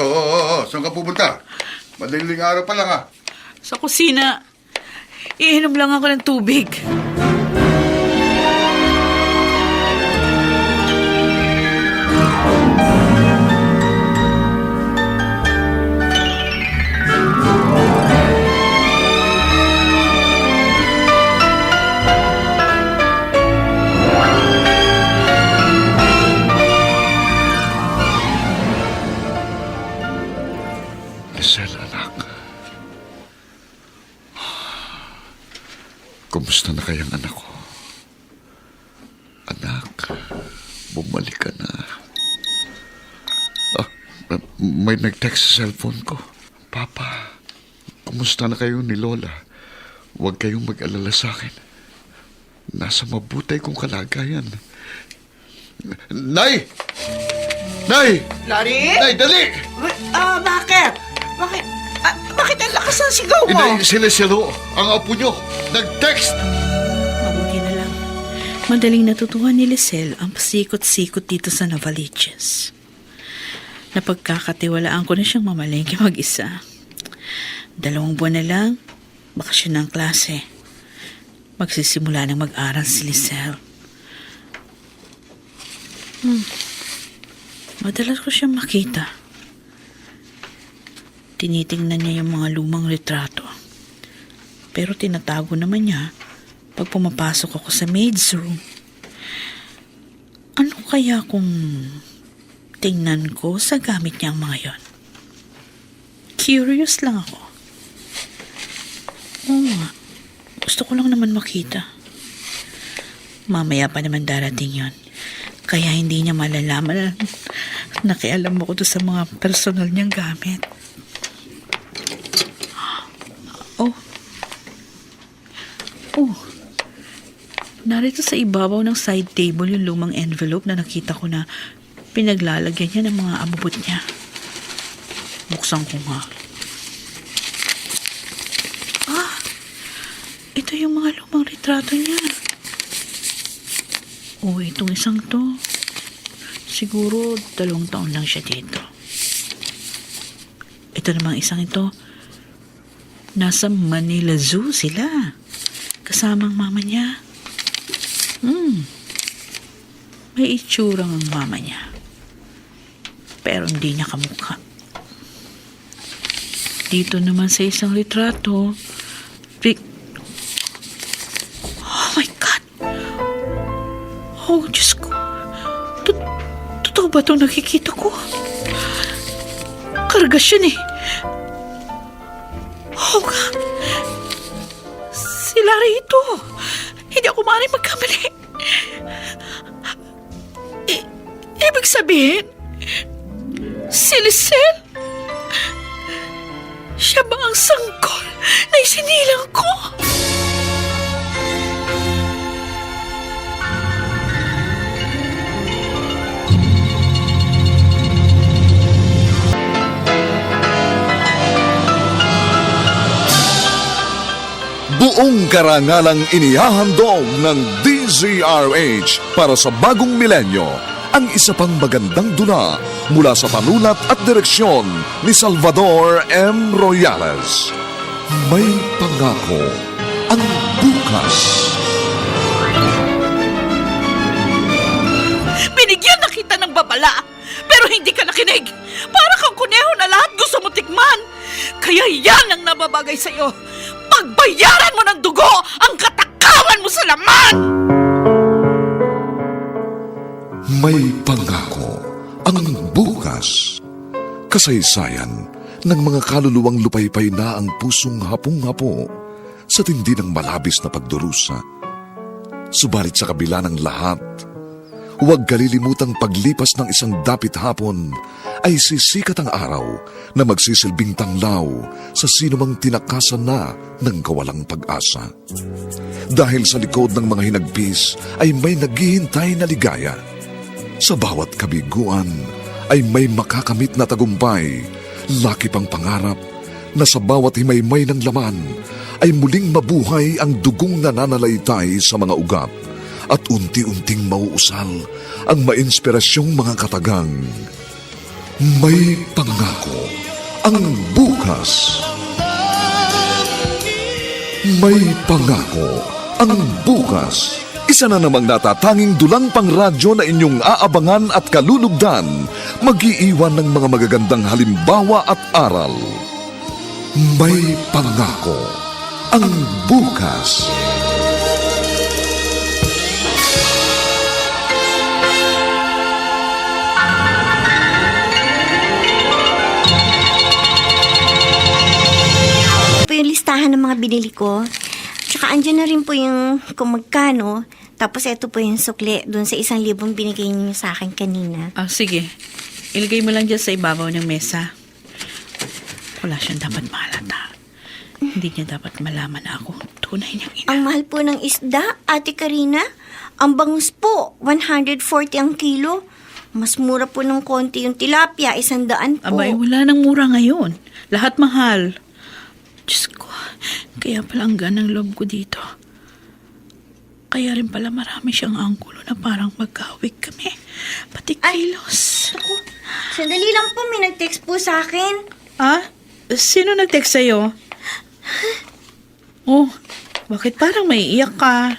Oo. Saan ka pupunta? Madaling araw pa lang, ha? Sa kusina. Iinom lang ako ng tubig. Lisel, anak. Kumusta na kayang anak ko? Anak, bumalik ka na. May nag-text sa cellphone ko. Papa, kumusta na kayo ni Lola? Huwag kayong mag-alala sa akin. Nasa mabutay kong kalagayan. Nay! Larry? Nay, dali! Bakit? Bakit ang lakas ng sigaw mo? Inay, si Lisel, ang apo nyo, nag-text! Mabuti na lang. Madaling natutuhan ni Lisel ang pasikot-sikot dito sa Novaliches. Napagkakatiwalaan ko na siyang mamalengke mag-isa. 2 buwan na lang, bakasyon ng klase. Magsisimula ng mag-aral si Lisel. Madalas ko siyang makita. Tinitingnan niya yung mga lumang retrato. Pero tinatago naman niya pag pumapasok ako sa maid's room. Ano kaya kung tingnan ko sa gamit niya ang mga yon? Curious lang ako. Oo nga. Gusto ko lang naman makita. Mamaya pa naman darating yon. Kaya hindi niya malalaman na nakialam ako doon sa mga personal niyang gamit. Oh, narito sa ibabaw ng side table yung lumang envelope na nakita ko na pinaglalagyan niya ng mga abubot niya. Buksan ko nga. Ito yung mga lumang retrato niya. Itong isang to. Siguro 2 taon lang siya dito. Ito namang isang ito. Nasa Manila Zoo sila. Kasamang mama niya. May itsurang ang mama niya. pero hindi niya kamukha. Dito naman sa isang litrato, oh my God! Oh, Diyos ko. Totoo ba itong nakikita ko? Kargas yun eh. Oh, God. Si Larry ito. Hindi ako maaaring magkamali. Ibig sabihin, si Lisel? Siya ba ang sanggol na isinilang ko? Buong karangalang inihahandog ng DZRH para sa bagong milenyo ang isa pang magandang dula mula sa panulat at direksyon ni Salvador M. Royales. May pangako ang bukas. Binigyan na kita ng babala, pero hindi ka nakinig. Para kang kuneho na lahat gusto mo tikman. Kaya yan ang nababagay sa'yo. Pagbayaran mo ng dugo ang katakawan mo sa laman! May pangako ang bukas. Kasaysayan ng mga kaluluwang lupaypay na ang pusong hapong-hapo sa tindi ng malabis na pagdurusa. Subalit sa kabila ng lahat, huwag kalilimutang paglipas ng isang dapit hapon ay sisikat ang araw na magsisilbing tanglaw sa sinumang tinakasan na ng kawalang pag-asa. Dahil sa likod ng mga hinagpis ay may naghihintay na ligaya. Sa bawat kabiguan ay may makakamit na tagumpay, laki pang pangarap na sa bawat himaymay ng laman ay muling mabuhay ang dugong nananalaytay sa mga ugat at unti-unting mauusal ang mainspirasyong mga katagang. May pangako ang bukas. May pangako ang bukas. Isa na namang natatanging dulang pangradyo na inyong aabangan at kalulugdan, mag-iiwan ng mga magagandang halimbawa at aral. May pangako ang bukas. Po yung listahan ng mga binili ko. Tsaka andyan na rin po yung kung magkano. Tapos ito po yung sukli dun sa 1,000 binigay niyo sa akin kanina. Ah, sige. Ilagay mo lang dyan sa ibabaw ng mesa. Wala siyang dapat mahalata. Hindi niya dapat malaman na ako tunay niyang ina. Ang mahal po ng isda, Ate Karina. Ang bangus po, 140 ang kilo. Mas mura po ng konti yung tilapia, 100 po. Abay, wala nang mura ngayon. Lahat mahal. Diyos ko, kaya pala ang ganang loob ko dito. Kaya rin pala marami siyang anggulo na parang magkawig kami. Pati kilos. Ako, sandali lang po, may nag-text po sa akin. Ah? Sino nag-text sa'yo? Oh, bakit parang may iyak ka?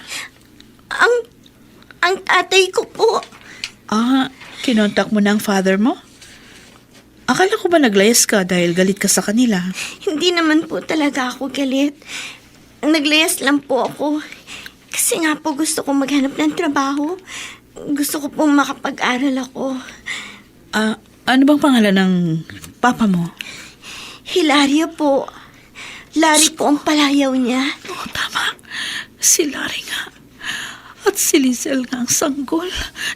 Ang tatay ko po. Ah, kinontak mo na ang father mo? Akala ko ba naglayas ka dahil galit ka sa kanila? Hindi naman po talaga ako galit. Naglayas lang po ako. Kasi nga po gusto kong maghanap ng trabaho. Gusto ko pong makapag-aral ako. Ah, ano bang pangalan ng papa mo? Hilaria po. Larry po ang palayaw niya. Oh, tama. Si Larry nga. At si Lisel nga ang sanggol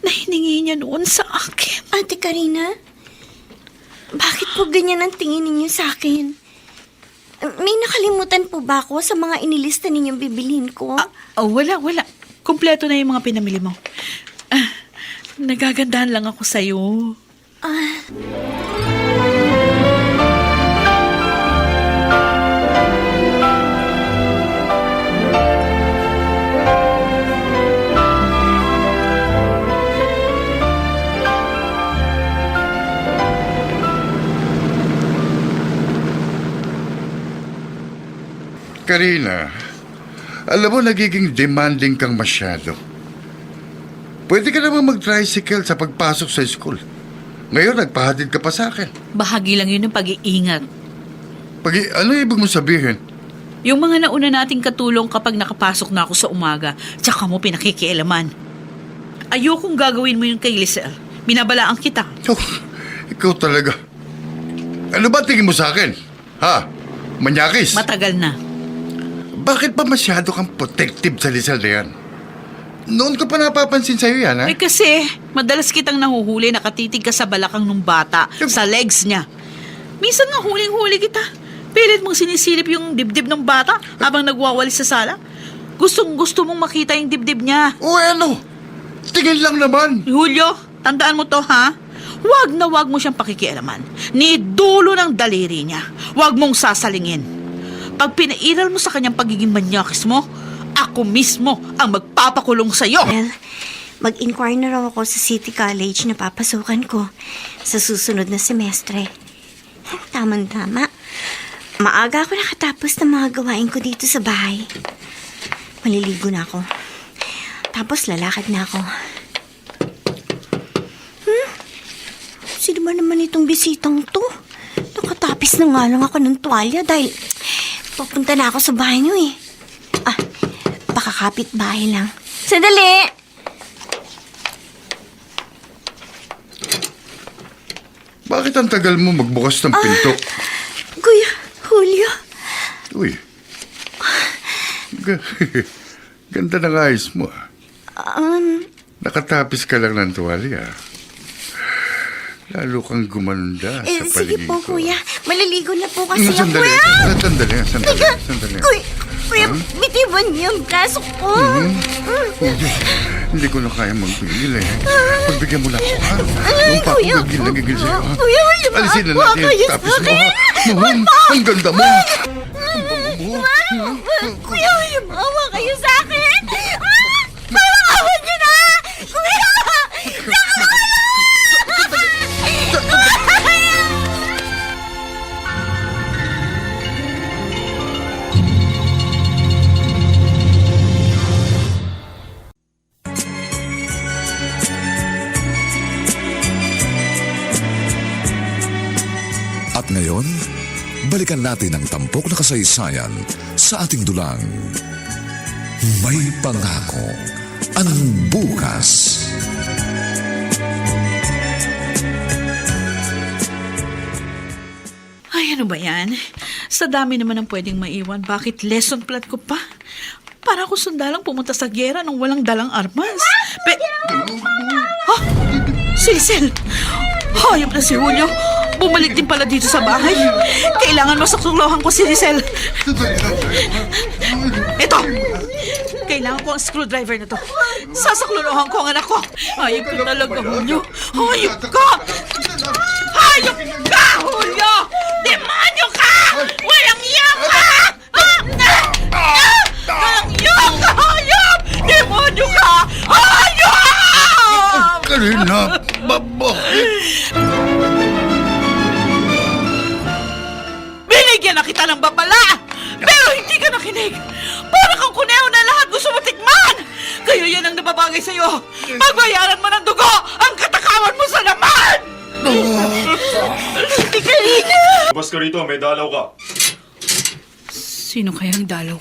na hiningi niya noon sa akin. Ate Karina, bakit po ganyan ang tingin ninyo sa akin? May nakalimutan po ba ako sa mga inilista ninyong bibilhin ko? Wala. Kumpleto na yung mga pinamili mo. Ah, nagagandahan lang ako sa'yo. Karina, alam mo nagiging demanding kang masyado. Pwede ka naman mag-tricycle sa pagpasok sa school. Ngayon, nagpahatid ka pa sa akin. Bahagi lang yun ng pag-iingat. Ano ibig mo sabihin? Yung mga nauna nating katulong kapag nakapasok na ako sa umaga, tsaka mo pinakikialaman. Ayokong gagawin mo yun kay Lisel. Binabalaan kita. Oh, ikaw talaga. Ano ba tingin mo sa akin? Ha? Manyakis? Matagal na. Bakit ba masyado kang protective sa Lisel na yan? Noon ko pa napapansin sa'yo yan, ha? Eh kasi, madalas kitang nahuhuli nakatitig ka sa balakang nung bata, sa legs niya. Minsan nga huling-huli kita. Pilit mong sinisilip yung dibdib ng bata habang nagwawalis sa sala. Gustong-gusto mong makita yung dibdib niya. O ano? Tingin lang naman. Julio, tandaan mo to, ha? Huwag na huwag mo siyang pakikialaman. Ni dulo ng daliri niya. Huwag mong sasalingin. Pag pinairal mo sa kanyang pagiging manyakis mo, ako mismo ang magpapakulong sa'yo. Well, mag-inquire na raw ako sa City College na papasukan ko sa susunod na semestre. Tama-tama. Maaga ako nakatapos ng mga gawain ko dito sa bahay. Maliligo na ako. Tapos lalakad na ako. Sino ba naman itong bisitang to? Nakatapis na nga lang ako ng tuwalya dahil papunta na ako sa bahay niyo eh. Baka kapitbahay lang. Sandali! Bakit ang tagal mo magbukas ng pinto? Kuya, Julio. Uy. Ganda ng ayos mo. Nakatapis ka lang ng tuwalya. Lalo kang gumanda sa Sige paligid po, ko. Kuya. Maliligo na po kasi ako. Sandali. Teka, Sandali. Kuya, bitiwan niyo yung braso ko. Hindi ko na kaya magpigil eh. Pagbigyan mo lang ako, ha? Ay, Yung Kuya. nagigil sa'yo, ha? Kuya, wala ba? Alisin na Huwag natin kayo yung tapis sa mo, ha? akin. Mahal, ang ganda mo. Kuya, yumawa kayo sa akin. Parang awan niyo na. Kuya! At ngayon, balikan natin ang tampok na kasaysayan sa ating dulang. May pangako ang bukas. Ay, ano ba yan? Sa dami naman ang pwedeng maiwan, bakit lesson plan ko pa? Para ako sundalang pumunta sa gera nung walang dalang armas. Ha? Si Lisel! Hayop na si Julio! Bumalik din pala dito sa bahay. Kailangan masaksulohan ko si Lisel. Ito! Kailangan ko ang screwdriver na to. Sasaklulohan ko ang anak ko. Hayop ka talaga, Julio. Hayop ka! Hayop ka, Julio! Demonyo ka! Walang iyak ka! Walang iyak ka, hayop! Demonyo ka! Hayop! Karina, bakit? Binigyan na kita ng babala! Pero hindi ka nakinig! Para kang kuneho na lahat gusto mo tikman! Kaya yan ang nababagay sa'yo! Pagbayaran mo ng dugo ang katakawan mo sa laman! Labas ka rito, may dalaw ka. Sino kayang dalaw?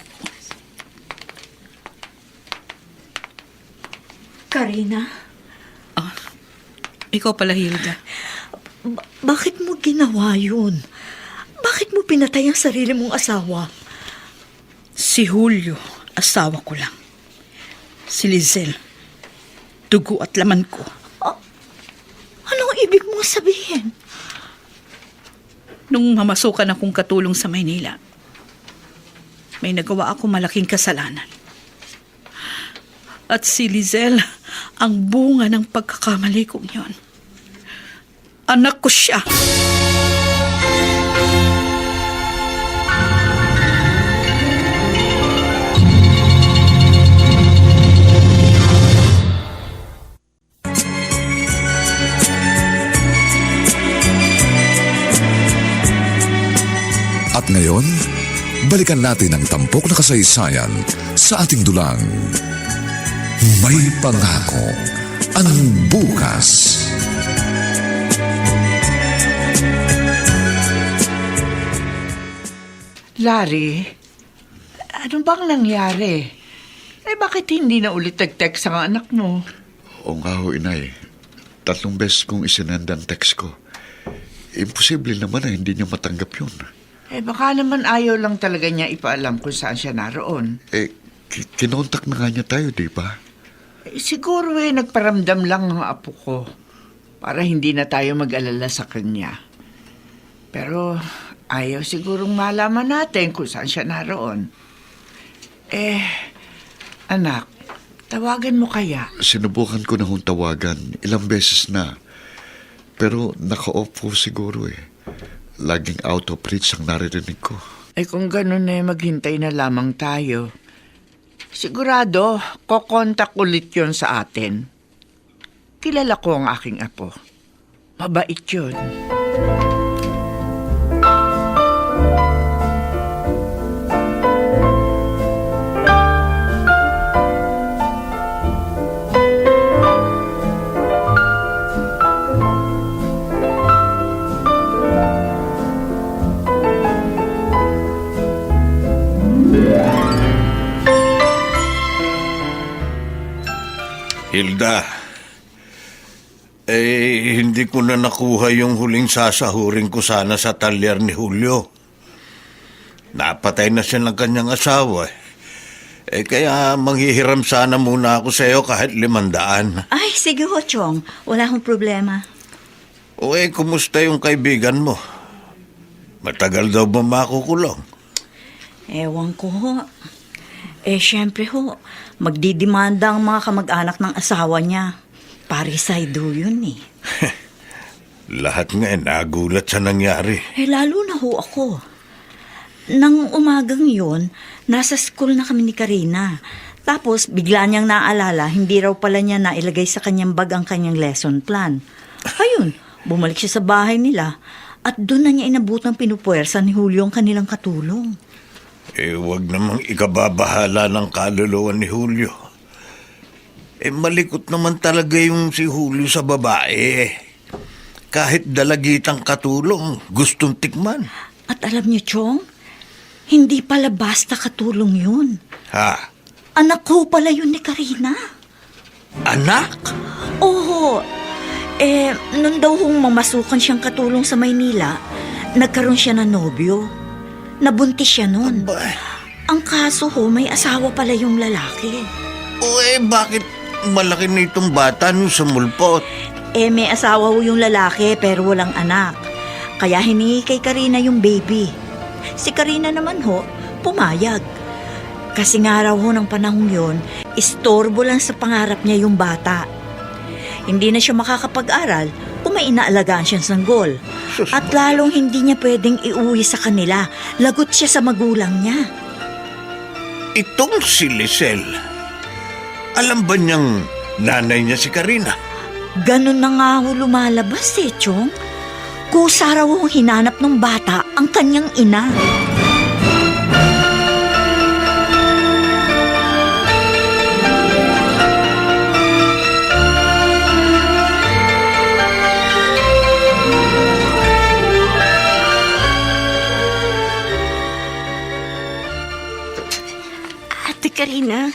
Karina, Ikaw pala, Hilda. bakit mo ginawa yun? Bakit mo pinatay ang sarili mong asawa? Si Julio, asawa ko lang. Si Lisel, dugo at laman ko. Anong ibig mong sabihin? Nung mamasukan akong katulong sa Maynila, may nagawa ako malaking kasalanan. At si Lisel, ang bunga ng pagkakamali kong yon. Anak ko siya. At ngayon, balikan natin ang tampok na kasaysayan sa ating dulang. May pangako ang bukas. Larry, ano bang nangyari? Bakit hindi na ulit nag-text ang anak mo? Oo nga ho, inay. 3 beses kong isinend ang text ko. Imposible naman na hindi niya matanggap yun. Baka naman ayaw lang talaga niya ipaalam kung saan siya naroon. Kinontak na nga niya tayo, di ba? Siguro nagparamdam lang ang apo ko para hindi na tayo mag-alala sa kanya. Pero ayaw sigurong malaman natin kung saan siya naroon. Anak, tawagan mo kaya? Sinubukan ko na hong tawagan. Ilang beses na. Pero naka-off po siguro eh. Laging out of reach ang naririnig ko. Kung ganun maghintay na lamang tayo. Sigurado, kokontak ulit yon sa atin. Kilala ko ang aking apo. Mabait yun. Hilda, hindi ko na nakuha yung huling sasahurin ko sana sa talyer ni Julio. Napatay na siya ng kanyang asawa. Kaya manghihiram sana muna ako sa iyo kahit 500. Ay, sige ho, Chong. Wala akong problema. Kumusta yung kaibigan mo? Matagal daw ba makukulong? Ewan ko ho. Siyempre ho, magdidemanda ang mga kamag-anak ng asawa niya. Parricide ho yun eh. Lahat nga nagulat sa nangyari. Lalo na ho ako. Nang umagang yun, nasa school na kami ni Karina. Tapos, bigla niyang naalala, hindi raw pala niya nailagay sa kanyang bag ang kanyang lesson plan. Ayun, bumalik siya sa bahay nila at doon na niya inabutang pinupuwersa ni Julio ang kanilang katulong. Wag namang ikababahala ng kaluluwa ni Julio. Malikot naman talaga yung si Julio sa babae. Kahit dalagitang katulong, gustong tikman. At alam niyo, Chong, hindi pala basta katulong yun. Ha? Anak ko pala yun ni Karina. Anak? Oo. Nung daw hong mamasukan siyang katulong sa Maynila, nagkaroon siya ng nobyo. Nabuntis siya nun. Ang kaso ho, may asawa pala yung lalaki. Bakit malaki na itong bata nung sumulpot? May asawa ho yung lalaki pero walang anak. Kaya hiningi kay Karina yung baby. Si Karina naman ho, pumayag. Kasi nga raw ho ng panahon yon, istorbo lang sa pangarap niya yung bata. Hindi na siya makakapag-aral kung may inaalagaan siyang sanggol. At lalong hindi niya pwedeng iuwi sa kanila. Lagot siya sa magulang niya. Itong si Lisel, alam ba niyang nanay niya si Karina? Ganun na nga ho lumalabas Chong. Kusa raw hong hinanap ng bata ang kanyang ina. Ate Karina,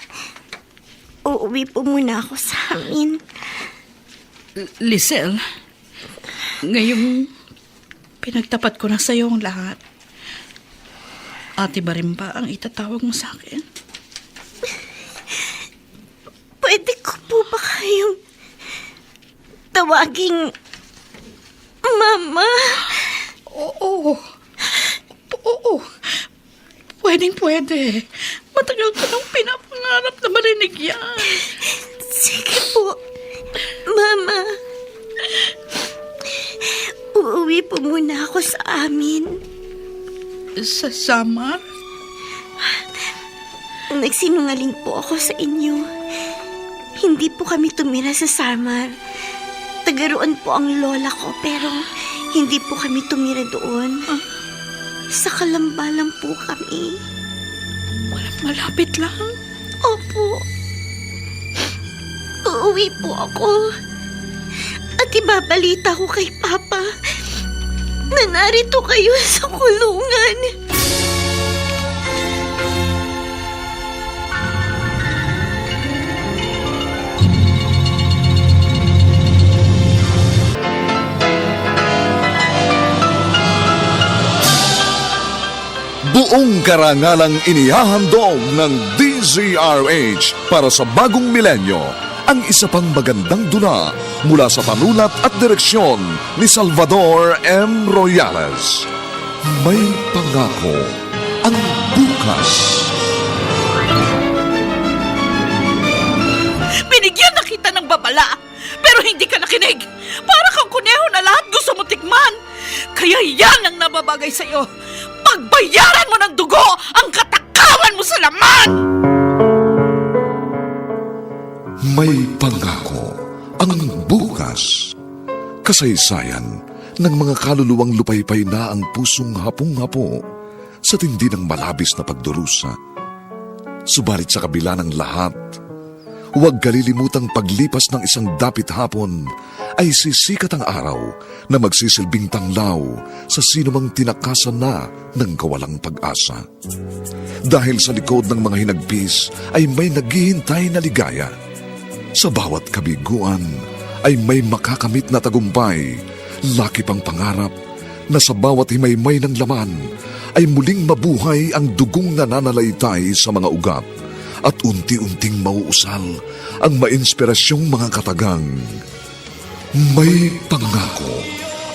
uuwi po muna ako sa amin. Lisel, ngayong pinagtapat ko na sa iyo ang lahat, ate ba rin ba ang itatawag mo sa akin? Pwede ko po ba kayong tawaging Mama? Oo. Pwedeng-pwede. Matagal ko nang pinapangarap na marinig yan. Sige po, Mama. Uuwi po muna ako sa amin. Sa Samar? Nagsinungaling po ako sa inyo. Hindi po kami tumira sa Samar. Tagaroon po ang lola ko pero hindi po kami tumira doon. Sa Kalamba lang po kami. Malapit lang. Opo. Uuwi po ako. At ibabalita ko kay Papa na narito kayo sa kulungan. Buong karangalang inihahandog ng DZRH para sa bagong milenyo ang isa pang magandang dula mula sa panulat at direksyon ni Salvador M. Royales. May pangako ang bukas. Binigyan na kita ng babala, pero hindi ka nakinig. Para kang kuneho na lahat gusto mo tikman. Kaya yan ang nababagay sa'yo. Pagbayaran mo ng dugo ang katakawan mo sa laman! May pangako ang bukas. Kasaysayan ng mga kaluluwang lupaypay na ang pusong hapong-hapo sa tindi ng malabis na pagdurusa. Subalit sa kabila ng lahat, huwag kalilimutang paglipas ng isang dapit hapon ay sisikat ang araw na magsisilbing tanglaw sa sinumang tinakasan na ng kawalang pag-asa. Dahil sa likod ng mga hinagpis ay may naghihintay na ligaya. Sa bawat kabiguan ay may makakamit na tagumpay, laki pang pangarap na sa bawat himaymay ng laman ay muling mabuhay ang dugong nananalaytay sa mga ugat at unti-unting mauusal ang mainspirasyong mga katagang. May pangako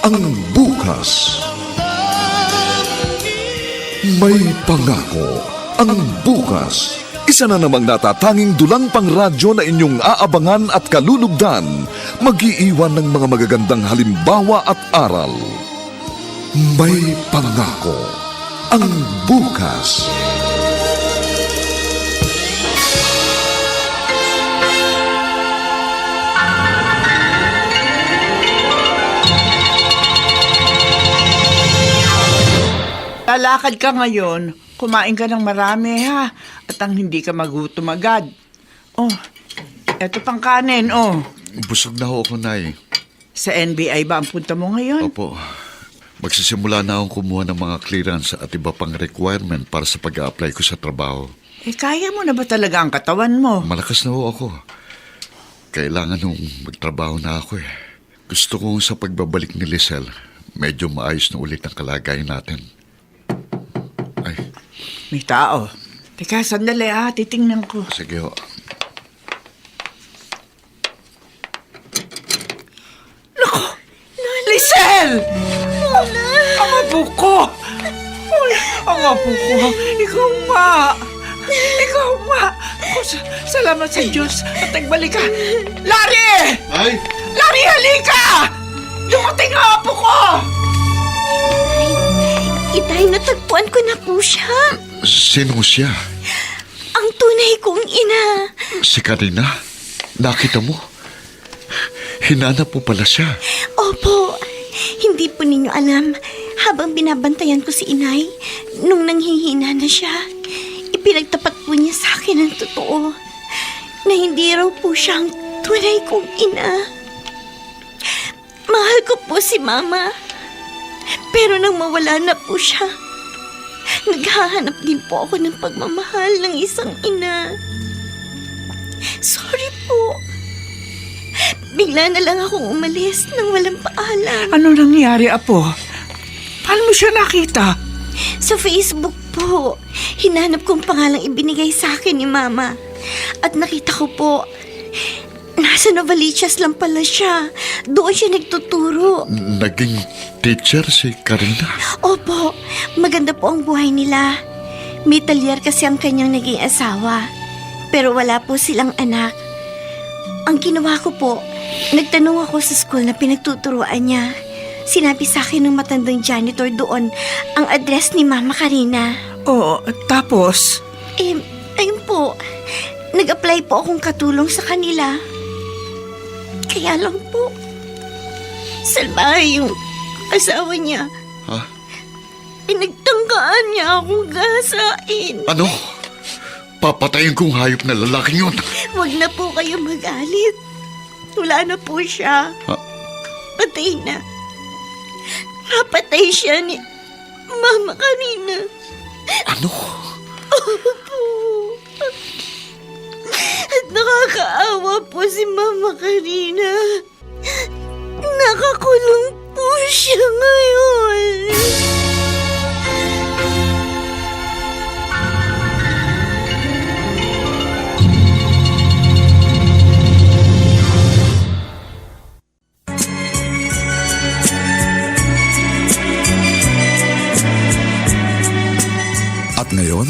ang bukas. May pangako ang bukas. Isa na namang natatanging dulang pangradyo na inyong aabangan at kalulugdan, mag-iiwan ng mga magagandang halimbawa at aral. May pangako ang bukas. Lalakad ka ngayon, kumain ka ng marami ha, at ang hindi ka magutom agad. Oh, eto pang kanin, oh. Busog na ho ako, Nay. Sa NBI ba ang punta mo ngayon? Opo. Magsisimula na akong kumuha ng mga clearance at iba pang requirement para sa pag-a-apply ko sa trabaho. Kaya mo na ba talaga ang katawan mo? Malakas na ho ako. Kailangan nung magtrabaho na ako eh. Gusto ko sa pagbabalik ni Lisel, medyo maayos na ulit ang kalagayan natin. Ay, May tao. Teka, sandali titingnan ko. sige ho. Lisel! Ang apo ko! Uy, ang apo ko! Ikaw nga! Ikaw nga! Salamat sa Diyos at nagbalik ka! Larry! Ay! Larry, halika! Dumating ang apo ko! Itay, natagpuan ko na po siya. Sino siya? Ang tunay kong ina. Si Karina? Nakita mo? Hinanap po pala siya. Opo, hindi po ninyo alam. Habang binabantayan ko si inay, nung nanghihina na siya, ipinagtapat po niya sa akin ang totoo na hindi raw po siya ang tunay kong ina. Mahal ko po si Mama. Pero nang mawala na po siya, naghahanap din po ako ng pagmamahal ng isang ina. Sorry po. Bigla na lang akong umalis nang walang paalam. Ano nangyari, apo? Paano mo siya nakita? Sa Facebook po, hinanap kong pangalang ibinigay sa akin ni Mama. At nakita ko po, nasa Novaliches lang pala siya. Doon siya nagtuturo. Naging teacher si Karina. Opo, maganda po ang buhay nila. May talyer kasi ang kanyang naging asawa. Pero wala po silang anak. Ang ginawa ko po, nagtanong ako sa school na pinagtuturuan niya. Sinabi sa akin ng matandang janitor doon ang address ni Mama Karina. Oo, tapos? Ayun po, nag-apply po akong katulong sa kanila. Kaya lang po, salbahe yung asawa niya. Ha? Pinagtangkaan niya akong gasain. Ano? Papatayin kong hayop na lalaking yun. Huwag na po kayo magalit. Wala na po siya. Ha? Patay na. Napatay siya ni Mama Karina. Ano? Opo. At nakakaawa po si Mama Karina. Nakakulong po siya ngayon. At ngayon,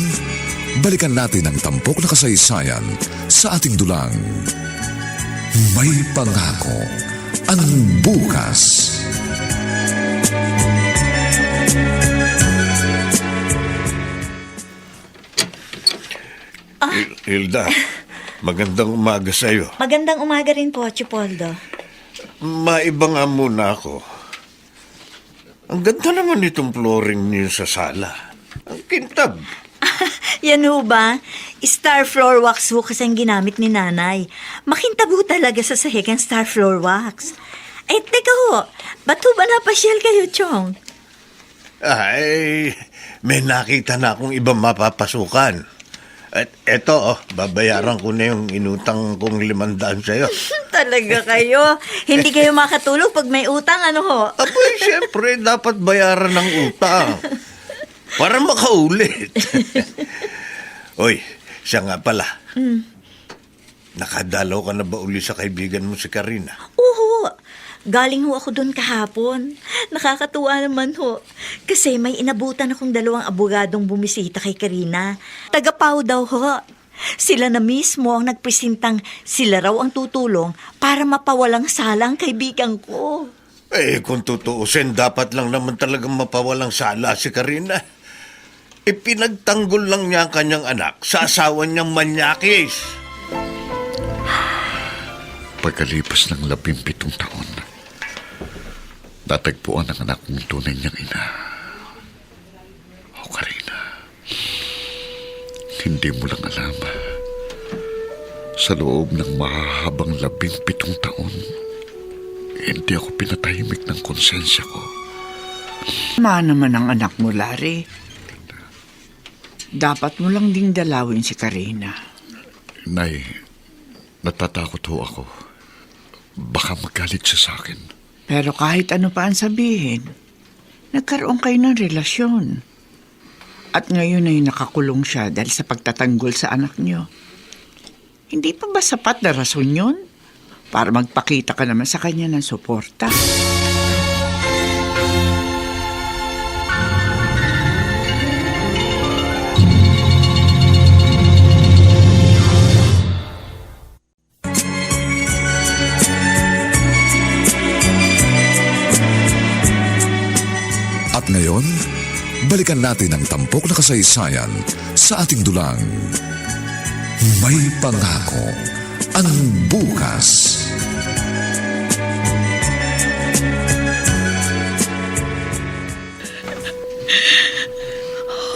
balikan natin ang tampok na kasaysayan sa ating dulang. May pangako ang bukas. Hilda, magandang umaga sa'yo. Magandang umaga rin po, Chipoldo. Maiba nga muna ako. Ang ganda naman itong flooring niyo sa sala. Ang kintab. Yan ho ba? Star floor wax ho kasi ang ginamit ni nanay. Makintab ho talaga sa sahig ang star floor wax. Eh, teka ho, ba't ho ba napasyal kayo, Chong? Ay, may nakita na akong ibang mapapasukan. At eto, babayaran ko na yung inutang kong 500 sa'yo. Talaga kayo? Hindi kayo makatulog pag may utang, ano ho? Aboy, siyempre, dapat bayaran ng utang. Para makaulit. Oy, siya nga pala. Nakadalaw ka na ba uli sa kaibigan mo si Karina? Oo, galing ho ako doon kahapon. Nakakatuwa naman ho. Kasi may inabutan akong 2 abogadong bumisita kay Karina. Taga-Pau daw ho. Sila na mismo ang nagpresentang sila raw ang tutulong para mapawalang sala ang kaibigan ko. Eh, kung tutuusin, dapat lang naman talagang mapawalang sala si Karina. Ipinagtanggol lang niya ang kanyang anak sa asawa niyang manyakis. Pagkalipas ng 17 taon, natagpuan ang anak ng tunay niyang ina. O Karina, hindi mo lang alam. Sa loob ng mahahabang 17 taon, hindi ako pinatahimik ng konsensya ko. Ma naman ang anak mo, Larry. Dapat mo lang ding dalawin si Karina. Nay, natatakot ho ako. Baka magalit siya sa akin. Pero kahit ano pa ang sabihin, nagkaroon kayo ng relasyon. At ngayon ay nakakulong siya dahil sa pagtatanggol sa anak niyo. Hindi pa ba sapat na rason yun? Para magpakita ka naman sa kanya ng suporta. At ngayon, balikan natin ang tampok na kasaysayan sa ating dulang. May pangako ang bukas.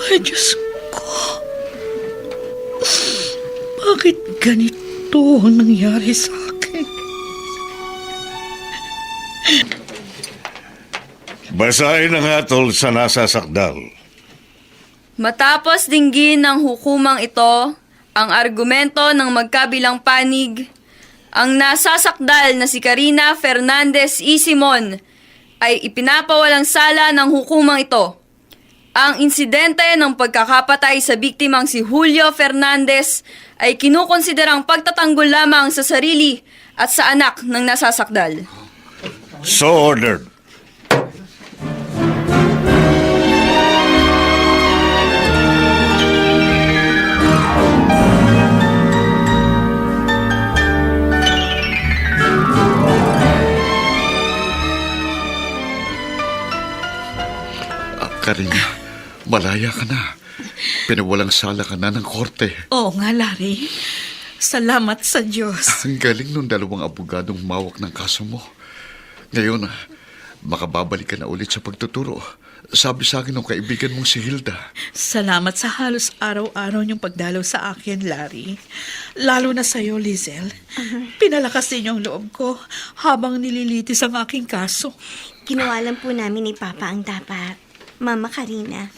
Ay, Diyos ko. Bakit ganito ang nangyari sa akin? Basahin ang hatol sa nasasakdal. Matapos dinggin ng hukumang ito ang argumento ng magkabilang panig, ang nasasakdal na si Karina Fernandez E. Simon ay ipinapawalang sala ng hukumang ito. Ang insidente ng pagkakapatay sa biktimang si Julio Fernandez ay kinukonsiderang pagtatanggol lamang sa sarili at sa anak ng nasasakdal. So ordered. Karina, malaya ka na. Pinawalang sala ka na ng korte. Oo nga, Larry. Salamat sa Diyos. Ang galing nung 2 abogadong mawak ng kaso mo. Ngayon, makababalik ka na ulit sa pagtuturo. Sabi sa akin ng kaibigan mong si Hilda. Salamat sa halos araw-araw niyong pagdalaw sa akin, Larry. Lalo na sa'yo, Lizel. Pinalakas din yung loob ko habang nililitis ang aking kaso. Ginawa lang po namin ni Papa ang dapat. Mama Karina.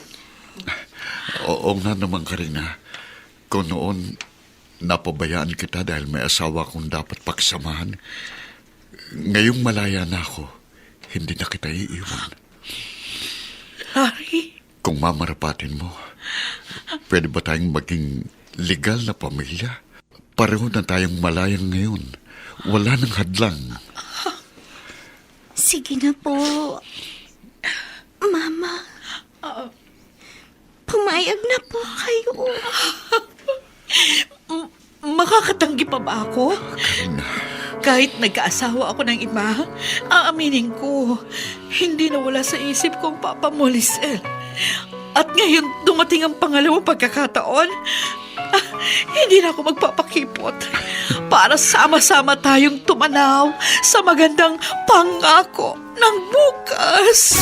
Oo nga naman, Karina. Kung noon, napabayaan kita dahil may asawa kong dapat paksamahan. Ngayong malaya na ako, hindi na kita iiwan. Larry? Kung mamarapatin mo, pwede ba tayong maging legal na pamilya? Pareho na tayong malayang ngayon. Wala nang hadlang. Sige na po. Mama. Pumayag pumayag na po kayo. Makakatanggi pa ba ako? Kahit nagkaasawa ako ng iba, aaminin ko, hindi nawala sa isip kong Papa mo, Lisel. At ngayon dumating ang pangalawang pagkakataon, hindi na ako magpapakipot para sama-sama tayong tumanaw sa magandang pangako ng bukas.